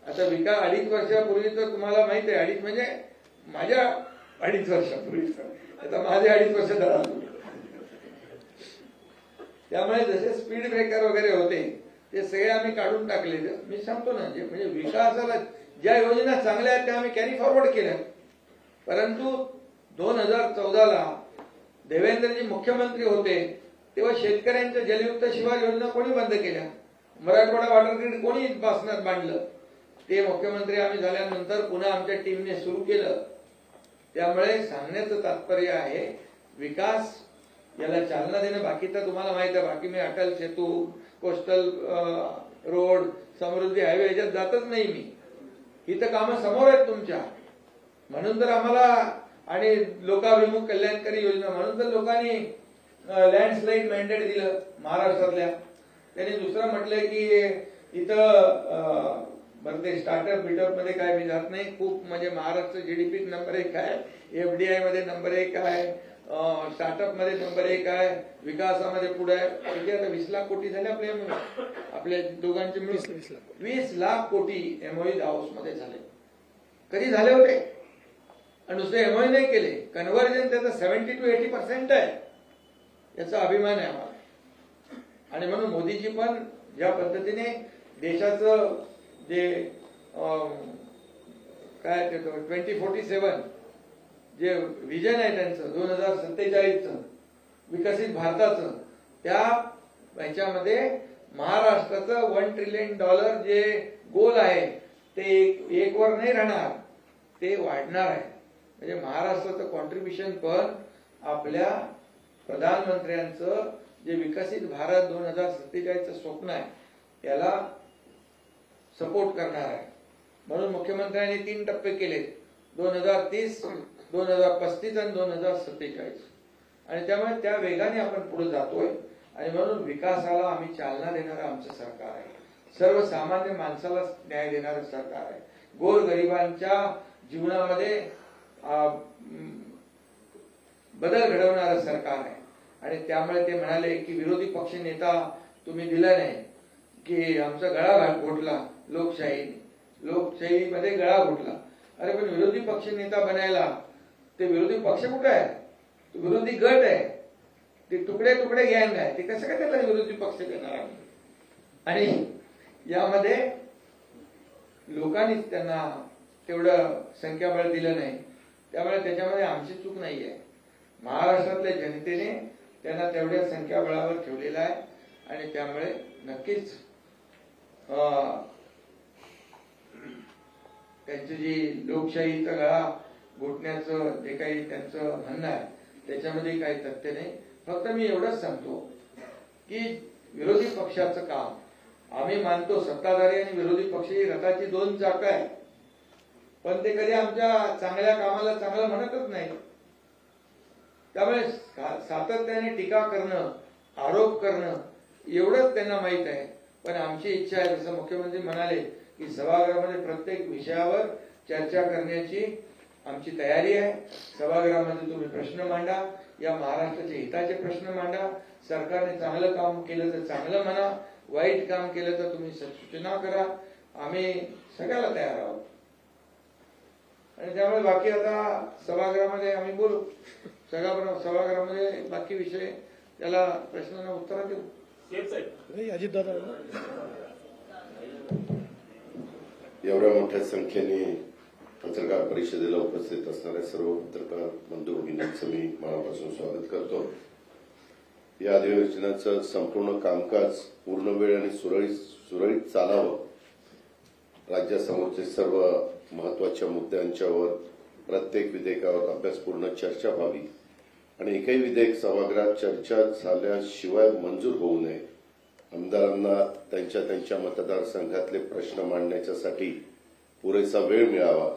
आता 2.5 वर्षापूर्वी तर तुम्हाला माहित आहे, 2.5 म्हणजे माझ्या 2.5 वर्षापूर्वीच, आता माझे 2.5 वर्ष धरा. त्यामुळे जसे स्पीड ब्रेकर वगैरे होते ते सगळे आम्ही काढून टाकले. मी सांगतो ना, म्हणजे विकासाला ज्या योजना चांगल्या आहेत त्या आम्ही कॅरी फॉरवर्ड केल्या. परंतु 2014ला देवेंद्रजी मुख्यमंत्री होते तेव्हा शेतकऱ्यांच्या जलयुक्त शिवार योजना कोणी बंद केल्या? मराठवाडा वॉटर ग्रीड कोणी पासनात बांधलं? ते मुख्यमंत्री आम्ही झाल्यानंतर पुन्हा आमच्या टीमने सुरू केलं. त्यामुळे सांगण्याचं तात्पर्य आहे विकास याला चालना देणं. बाकी तर तुम्हाला माहित आहे, बाकी मी अटल सेतू, कोस्टल रोड, समृद्धी हायवे याच्यात जातच नाही मी. इथं कामं समोर आहेत तुमच्या. म्हणून तर आम्हाला आणि लोकाभिमुख कल्याणकारी योजना म्हणून तर लोकांनी लँडस्लाईड मॅन्डेट दिलं महाराष्ट्रातल्या. त्यांनी दुसरं म्हटलंय की इथं बरं ते स्टार्टअप बिटअप मध्ये काय मी जात नाही, खूप म्हणजे महाराष्ट्र जीडीपी नंबर 1 आहे, एफडीआय मध्ये नंबर 1 आहे, स्टार्टअप मध्ये नंबर 1 आहे, विकासामध्ये पुढे आहे. किती आता 20 लाख कोटी झाले आपल्या दोघांचे मिळून 20 लाख कोटी एमओयू हाऊस मध्ये झाले. कधी झाले होते? आणि नुसते एमओयू नाही केले, कन्व्हर्जन त्याचं 70 to 80% आहे. याचा अभिमान आहे आम्हाला. आणि म्हणून मोदीजी पण ज्या पद्धतीने देशाचं जे काय 2047 जे विजन आहे त्यांचं 2047चं विकसित भारताचं, त्या ह्याच्यामध्ये महाराष्ट्राचं $1 ट्रिलियन जे गोल आहे ते एक वर नाही राहणार, ते वाढणार आहे. म्हणजे महाराष्ट्राचं कॉन्ट्रीब्युशन पण आपल्या प्रधानमंत्र्यांचं जे विकसित भारत 2047चं स्वप्न आहे त्याला सपोर्ट करणार आहे. म्हणून मुख्यमंत्र्यांनी 3 टप्पे केले, 2030, 2035 आणि 2047. आणि त्यामुळे त्या वेगाने आपण पुढे जातोय. आणि म्हणून विकासाला आम्ही चालना देणारं आमचं सरकार आहे, सर्वसामान्य माणसाला न्याय देणारं सरकार आहे, गोरगरिबांच्या जीवनामध्ये बदल घडवणारं सरकार आहे. आणि त्यामुळे ते म्हणाले की विरोधी पक्ष नेता तुम्ही दिला नाही, की आमचा गळा घोटला लोकशाहीमध्ये गळा घोटला. अरे पण विरोधी पक्ष नेता बनायला ते विरोधी पक्ष कुठे आहे? तो विरोधी गट आहे, ते तुकडे गँग आहे. ते कसं काय त्याला विरोधी पक्ष देणार आम्ही? आणि यामध्ये लोकांनीच त्यांना तेवढं संख्याबळ दिलं नाही. त्यामुळे त्याच्यामध्ये आमची चूक नाहीये, महाराष्ट्रातल्या जनतेने त्यांना तेवढ्या संख्याबळावर ठेवलेला आहे. आणि त्यामुळे नक्कीच त्यांची जी लोकशाहीचा गळा घोटण्याचं जे काही त्यांचं म्हणणं आहे त्याच्यामध्ये काही तथ्य नाही. फक्त मी एवढंच सांगतो की विरोधी पक्षाचं काम आम्ही मानतो, सत्ताधारी आणि विरोधी पक्ष ही रथाची 2 चाकं आहे, पण ते कधी आमच्या चांगल्या कामाला चांगलं म्हणतच नाही. त्यामुळे सातत्याने टीका करणं, आरोप करणं एवढंच त्यांना माहित आहे. पण आमची इच्छा आहे, जसं मुख्यमंत्री म्हणाले की सभागृहामध्ये प्रत्येक विषयावर चर्चा करण्याची आमची तयारी आहे. सभागृहामध्ये तुम्ही प्रश्न मांडा, या महाराष्ट्राच्या हिताचे प्रश्न मांडा. सरकारने चांगलं काम केलं तर चांगलं म्हणा, वाईट काम केलं तर तुम्ही सूचना करा. आम्ही सगळ्याला तयार आहोत. आणि त्यामुळे बाकी आता सभागृहामध्ये आम्ही बोलू, सभागृहामध्ये बाकी विषय त्याला प्रश्नांना उत्तर देऊ. अजितदादा, एवढ्या मोठ्या संख्येने पत्रकार परिषदेला उपस्थित असणाऱ्या सर्व पत्रकार बंधू भगिनींचं मी मनापासून स्वागत करतो. या अधिवेशनाचं संपूर्ण कामकाज पूर्ण वेळ आणि सुरळीत चालावं, राज्यासमोरचे सर्व महत्वाच्या मुद्द्यांच्यावर प्रत्येक विधेयकावर अभ्यासपूर्ण चर्चा व्हावी आणि एकही विधेयक सभागृहात चर्चा झाल्याशिवाय मंजूर होऊ नये. आमदारांना त्यांच्या मतदारसंघातले प्रश्न मांडण्यासाठी पुरेसा वेळ मिळावा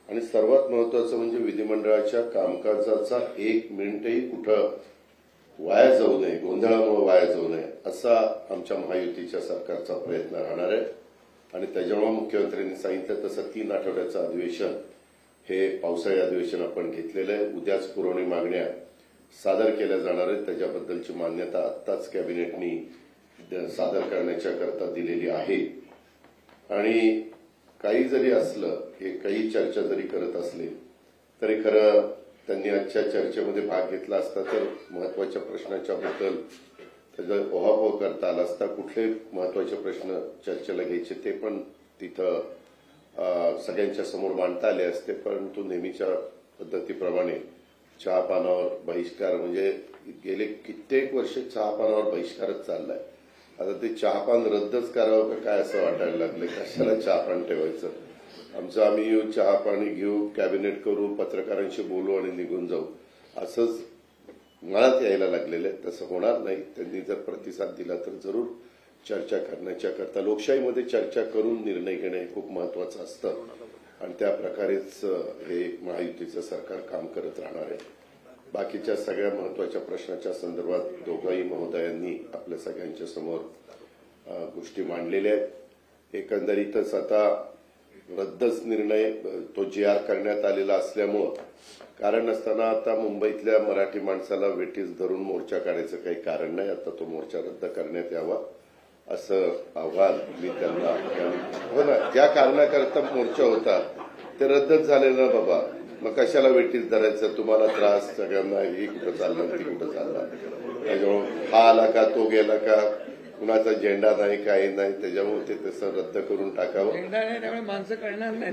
आणि सर्वात महत्वाचं म्हणजे विधिमंडळाच्या कामकाजाचा 1 मिनिटही कुठं वाया जाऊ नये, गोंधळामुळे वाया जाऊ नये, असा आमच्या महायुतीच्या सरकारचा प्रयत्न राहणार आहे. आणि त्याच्यामुळे मुख्यमंत्र्यांनी सांगितलं तसं 3 आठवड्याचं अधिवेशन हे पावसाळी अधिवेशन आपण घेतलेलं आहे. उद्याच पुरवणी मागण्या सादर केल्या जाणार आहेत. त्याच्याबद्दलची मान्यता आत्ताच कॅबिनेटनी सादर करण्याच्या करता दिलेली आहे. आणि काही जरी असलं, हे काही चर्चा जरी करत असले तरी खरं त्यांनी आजच्या चर्चेमध्ये भाग घेतला असता तर महत्वाच्या प्रश्नाच्या बद्दल त्याचा ओहापोह करता आला असता. कुठले महत्वाचे प्रश्न चर्चेला घ्यायचे ते पण तिथं सगळ्यांच्या समोर मांडता आले असते. परंतु नेहमीच्या पद्धतीप्रमाणे चहापानावर बहिष्कार, म्हणजे गेले कित्येक वर्ष चहापानावर बहिष्कारच चाललाय. आता ते चहापान रद्दच करावं का काय असं वाटायला लागले. कशाला चहापान ठेवायचं? आमचं आम्ही येऊ, चहापाणी घेऊ, कॅबिनेट करू, पत्रकारांशी बोलू आणि निघून जाऊ, असंच मनात यायला लागलेलं आहे. तसं होणार नाही. त्यांनी जर प्रतिसाद दिला तर जरूर चर्चा करण्याच्या करता, लोकशाहीमध्ये चर्चा करून निर्णय घेणे खूप महत्वाचं असतं आणि त्या प्रकारेच हे महायुतीचं सरकार काम करत राहणार आहे. बाकीच्या सगळ्या महत्वाच्या प्रश्नाच्या संदर्भात दोघंही महोदयांनी आपल्या सगळ्यांच्या समोर गोष्टी मांडलेल्या आहेत. एकंदरीतच आता रद्दच निर्णय तो GR करण्यात आलेला असल्यामुळं कारण नसताना आता मुंबईतल्या मराठी माणसाला वेठीस धरून मोर्चा काढायचं काही कारण नाही. आता तो मोर्चा रद्द करण्यात यावा असं आव्हान मी त्यांना हो ना ज्या कारणाकरता मोर्चा होता ते रद्दच झालेलं ना बाबा. मग कशाला वेठीस धरायचं तुम्हाला त्रास सगळ्यांना ही कुठं चाललं ती कुठं चाललं त्याच्यामुळे हा आला का तो गेला का कुणाचा झेंडा नाही काही नाही त्याच्यामुळे ते तसं रद्द करून टाकावं. झेंडा नाही त्यामुळे माणसं कळणार नाही.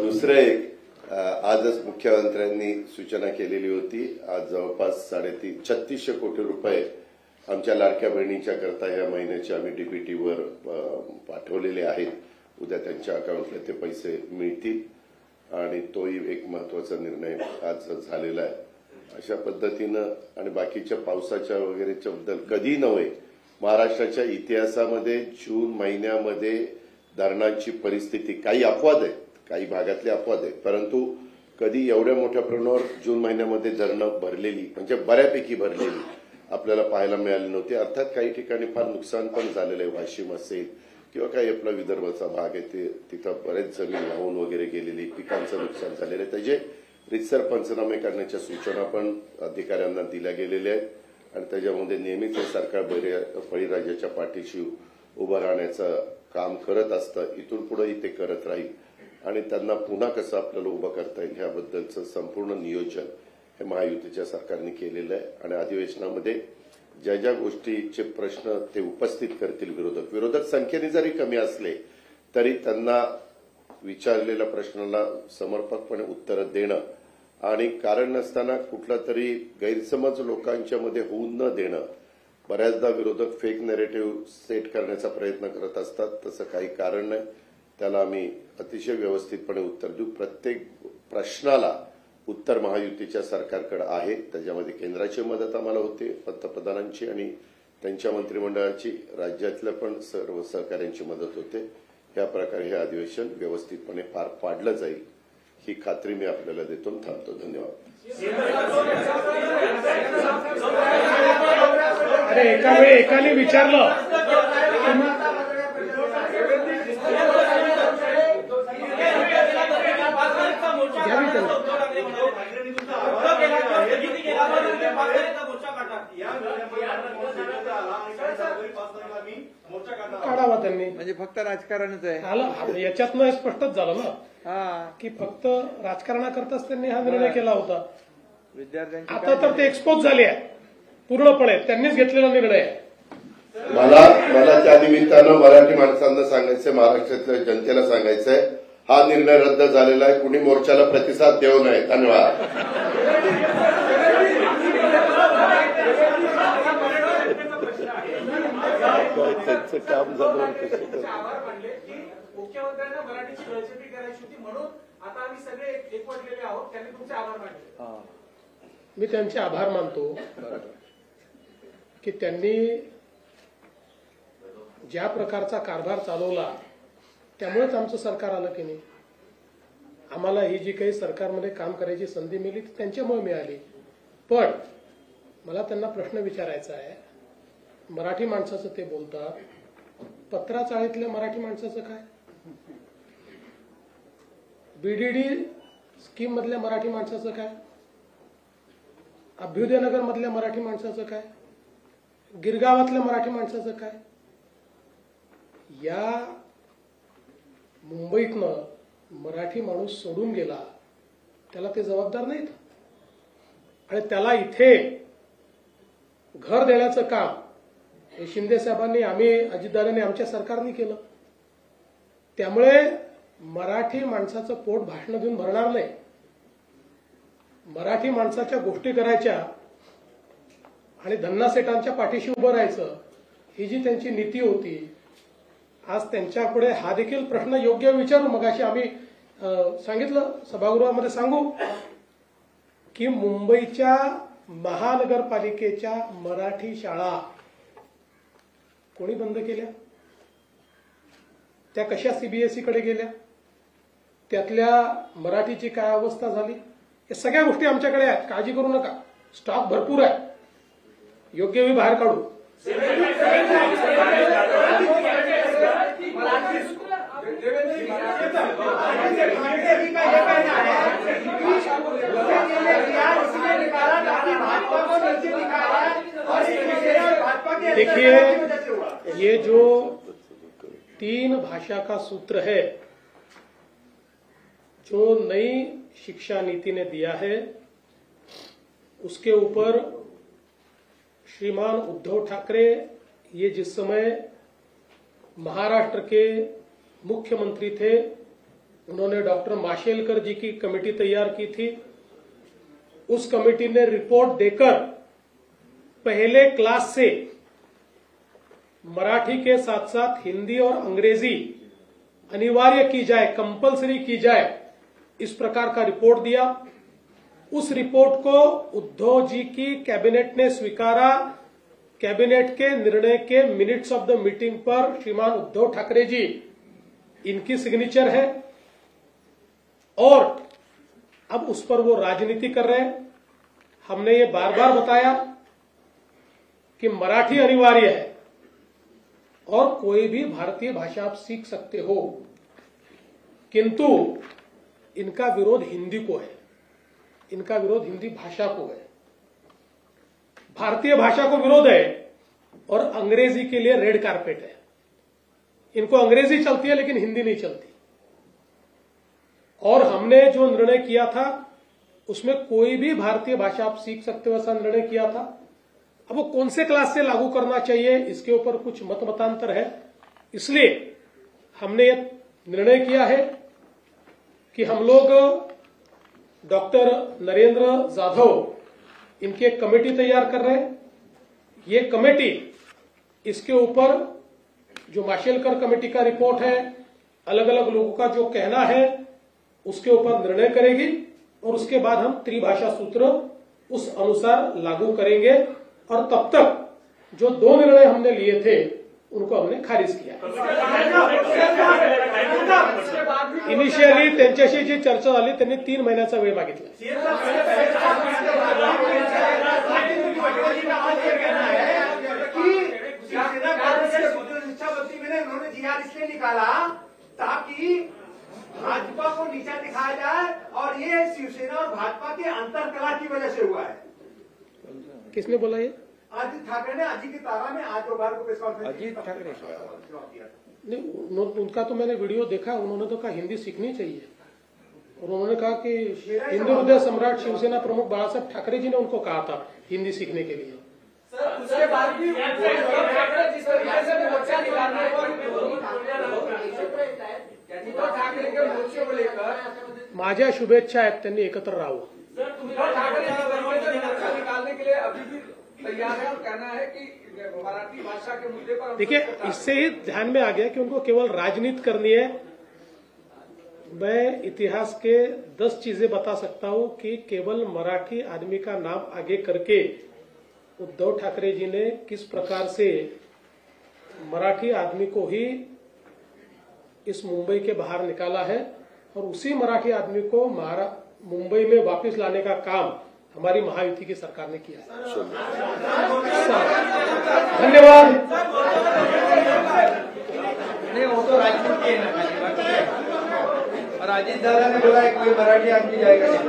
दुसरं एक आजच मुख्यमंत्र्यांनी सूचना केलेली होती. आज जवळपास 3600 कोटी रुपये आमच्या लाडक्या बहिणीच्या करता या महिन्याचे आम्ही डीबीटीवर पाठवलेले आहेत. उद्या त्यांच्या अकाउंटला ते पैसे मिळतील आणि तोही एक महत्वाचा निर्णय आज झालेला आहे. अशा पद्धतीनं आणि बाकीच्या पावसाच्या वगैरेच्या बद्दल कधी नव्हे महाराष्ट्राच्या इतिहासामध्ये जून महिन्यामध्ये धरणांची परिस्थिती काही अपवाद आहेत काही भागातले अपवाद आहेत परंतु कधी एवढ्या मोठ्या प्रमाणावर जून महिन्यामध्ये धरणं भरलेली म्हणजे बऱ्यापैकी भरलेली आपल्याला पाहायला मिळाली नव्हती. अर्थात काही ठिकाणी फार नुकसान पण झालेलं आहे. वाशिम असेल किंवा काही आपला विदर्भाचा भाग आहे ते तिथं बरेच जमीन वाहून वगैरे गेलेली पिकांचं नुकसान झालेलं आहे. त्याचे रितसर पंचनामे करण्याच्या सूचना पण अधिकाऱ्यांना दिल्या गेलेल्या आहेत आणि त्याच्यामध्ये नेहमीच हे सरकार बळीराजाच्या पाठीशी उभं राहण्याचं काम करत असतं. इथून पुढेही ते करत राहील आणि त्यांना पुन्हा कसं आपल्याला उभं करता येईल ह्याबद्दलचं संपूर्ण नियोजन हे महायुतीच्या सरकारने केलेलं आहे आणि अधिवेशनामध्ये ज्या ज्या गोष्टीचे प्रश्न ते उपस्थित करतील विरोधक संख्येने जरी कमी असले तरी त्यांना विचारलेल्या प्रश्नाला समर्पकपणे उत्तरं देणं आणि कारण नसताना कुठला तरी गैरसमज लोकांच्यामध्ये होऊ न देणं. बऱ्याचदा विरोधक फेक नॅरेटिव्ह सेट करण्याचा प्रयत्न करत असतात. तसं काही कारण नाही. त्याला आम्ही अतिशय व्यवस्थितपणे उत्तर देऊ. प्रत्येक प्रश्नाला उत्तर महायुतीच्या सरकारकडे आहे. त्याच्यामध्ये केंद्राची मदत आम्हाला होते पंतप्रधानांची आणि त्यांच्या मंत्रिमंडळाची राज्यातल्या पण सर्व सहकाऱ्यांची मदत होते. या प्रकारे हे अधिवेशन व्यवस्थितपणे पार पाडलं जाईल ही खात्री मी आपल्याला देतो. थांबतो. धन्यवाद. अरे एका वेळी एकाने विचारलं काढावा त्यांनी म्हणजे फक्त राजकारणच आहे आलं याच्यातनं स्पष्टच झालं ना की फक्त राजकारणाकरताच त्यांनी हा निर्णय केला होता. विद्यार्थ्यांची आता तर ते एक्सपोज झाले आहे पूर्णपणे त्यांनीच घेतलेला निर्णय आहे. मला त्या निमित्तानं मराठी माणसांना सांगायचंय महाराष्ट्रातल्या जनतेला सांगायचंय हा निर्णय रद्द झालेला आहे. कुणी मोर्चाला प्रतिसाद देऊ नये. धन्यवाद. त्यांचं काम झालं मुख्यमंत्र्यांना मराठीची गळचेपी करायची होती म्हणून आता आम्ही सगळे एकवटलेले आहोत. त्यांनी तुमचे आभार मानले. मी त्यांचे आभार मानतो की त्यांनी ज्या प्रकारचा कारभार चालवला त्यामुळेच आमचं सरकार आलं की नाही. आम्हाला ही जी काही सरकारमध्ये काम करायची संधी मिळाली ती त्यांच्यामुळे मिळाली. पण मला त्यांना प्रश्न विचारायचा आहे. मराठी माणसाचं ते बोलतात पत्राचाळीतल्या मराठी माणसाचं काय बीडीडी स्कीम मधल्या मराठी माणसाचं काय अभ्युदयनगर मधल्या मराठी माणसाचं काय गिरगावातल्या मराठी माणसाचं काय. या मुंबईतनं मराठी माणूस सोडून गेला त्याला ते जबाबदार नाहीत आणि त्याला इथे घर देण्याचं काम हे शिंदे साहेबांनी आम्ही अजितदादांनी आमच्या सरकारने केलं. त्यामुळे मराठी माणसाचं पोट भाषण देऊन भरणार नाही. मराठी माणसाच्या गोष्टी करायच्या आणि धन्नासेठांच्या पाठीशी उभं राहायचं ही जी त्यांची नीती होती आज त्यांच्यापुढे हा देखील प्रश्न योग्य विचारू. मगाशी आम्ही सांगितलं सभागृहामध्ये सांगू की मुंबईच्या महानगरपालिकेच्या मराठी शाळा कोणी बंद केल्या. त्या कशा सीबीएसईकडे गेल्या त्यातल्या मराठीची काय अवस्था झाली हे सगळ्या गोष्टी आमच्याकडे आहेत, काळजी करू नका. स्टॉक भरपूर आहे, योग्य वेळी बाहेर काढू. देखिए, ये जो 3 भाषा का सूत्र है जो नई शिक्षा नीति ने दिया है, उसके ऊपर श्रीमान उद्धव ठाकरे ये जिस समय महाराष्ट्र के मुख्यमंत्री थे, उन्होंने डॉक्टर माशेलकर जी की कमेटी तैयार की थी. उस कमेटी ने रिपोर्ट देकर पहले क्लास से मराठी के साथ साथ हिंदी और अंग्रेजी अनिवार्य की जाए, कंपलसरी की जाए, इस प्रकार का रिपोर्ट दिया. उस रिपोर्ट को उद्धव जी की कैबिनेट ने स्वीकारा. कैबिनेट के निर्णय के मिनट्स ऑफ द मीटिंग पर श्रीमान उद्धव ठाकरे जी, इनकी सिग्नेचर है और अब उस पर वो राजनीति कर रहे हैं. हमने ये बार बार बताया कि मराठी अनिवार्य है और कोई भी भारतीय भाषा आप सीख सकते हो, किंतु इनका विरोध हिंदी को है, इनका विरोध हिंदी भाषा को है. भारतीय भाषा को विरोध है और अंग्रेजी के लिए रेड कारपेट है. इनको अंग्रेजी चलती है लेकिन हिंदी नहीं चलती. और हमने जो निर्णय किया था उसमें कोई भी भारतीय भाषा आप सीख सकते हो, ऐसा निर्णय किया था. अब वो कौन से क्लास से लागू करना चाहिए इसके ऊपर कुछ मतांतर है. इसलिए हमने ये निर्णय किया है कि हम लोग डॉक्टर नरेंद्र जाधव, इनकी एक कमेटी तैयार कर रहे हैं. ये कमेटी इसके ऊपर जो माशेलकर कमेटी का रिपोर्ट है, अलग अलग लोगों का जो कहना है, उसके ऊपर निर्णय करेगी और उसके बाद हम त्रिभाषा सूत्र उस अनुसार लागू करेंगे. और तब तक जो 2 निर्णय हमने लिए थे उनको हमने खारिज किया. इनिशियली त्यांच्याशी जी चर्चा झाली त्यांनी 3 महिन्याचा वेळ मागितला. उन्होंने जिहाद इसलिए निकाला ताकि भाजपा को नीचा दिखाया जाए और ये शिवसेना और भाजपा के अंतरकला की वजह से हुआ है. किसने बोला ये? आदित्य ठाकरे ने अजीत की तारा में आज दोपहर को प्रेस कॉन्फ्रेंस. अजीत ठाकरे नहीं, उनका तो मैंने वीडियो देखा. उन्होंने तो कहा हिंदी सीखनी चाहिए और उन्होंने कहा कि हिंदू हृदय सम्राट शिवसेना प्रमुख बाला साहब ठाकरे जी ने उनको कहा था हिंदी सीखने के लिए. उसके बाद भी जिस तरीके से मोर्चा निकालने ठाकरे के मोर्चे को लेकर माझ्या शुभेच्छा आहेत, त्यांनी एकत्र राहावं. मोर्चा निकालने के लिए अभी भी तैयार है और कहना है कि मराठी भाषा के मुद्दे पर. देखिए, इससे ही ध्यान में आ गया कि उनको केवल राजनीति करनी है. मैं इतिहास के 10 चीजें बता सकता हूं कि केवल मराठी आदमी का नाम आगे करके उद्धव ठाकरे जी ने किस प्रकार से मराठी आदमी को ही इस मुंबई के बाहर निकाला है और उसी मराठी आदमी को मुंबई में वापस लाने का काम हमारी महायुति की सरकार ने किया है. धन्यवाद. नहीं, वो तो राजनीति है ना. और अजीत दादा ने बोला है कोई मराठी आदमी जाएगा नहीं.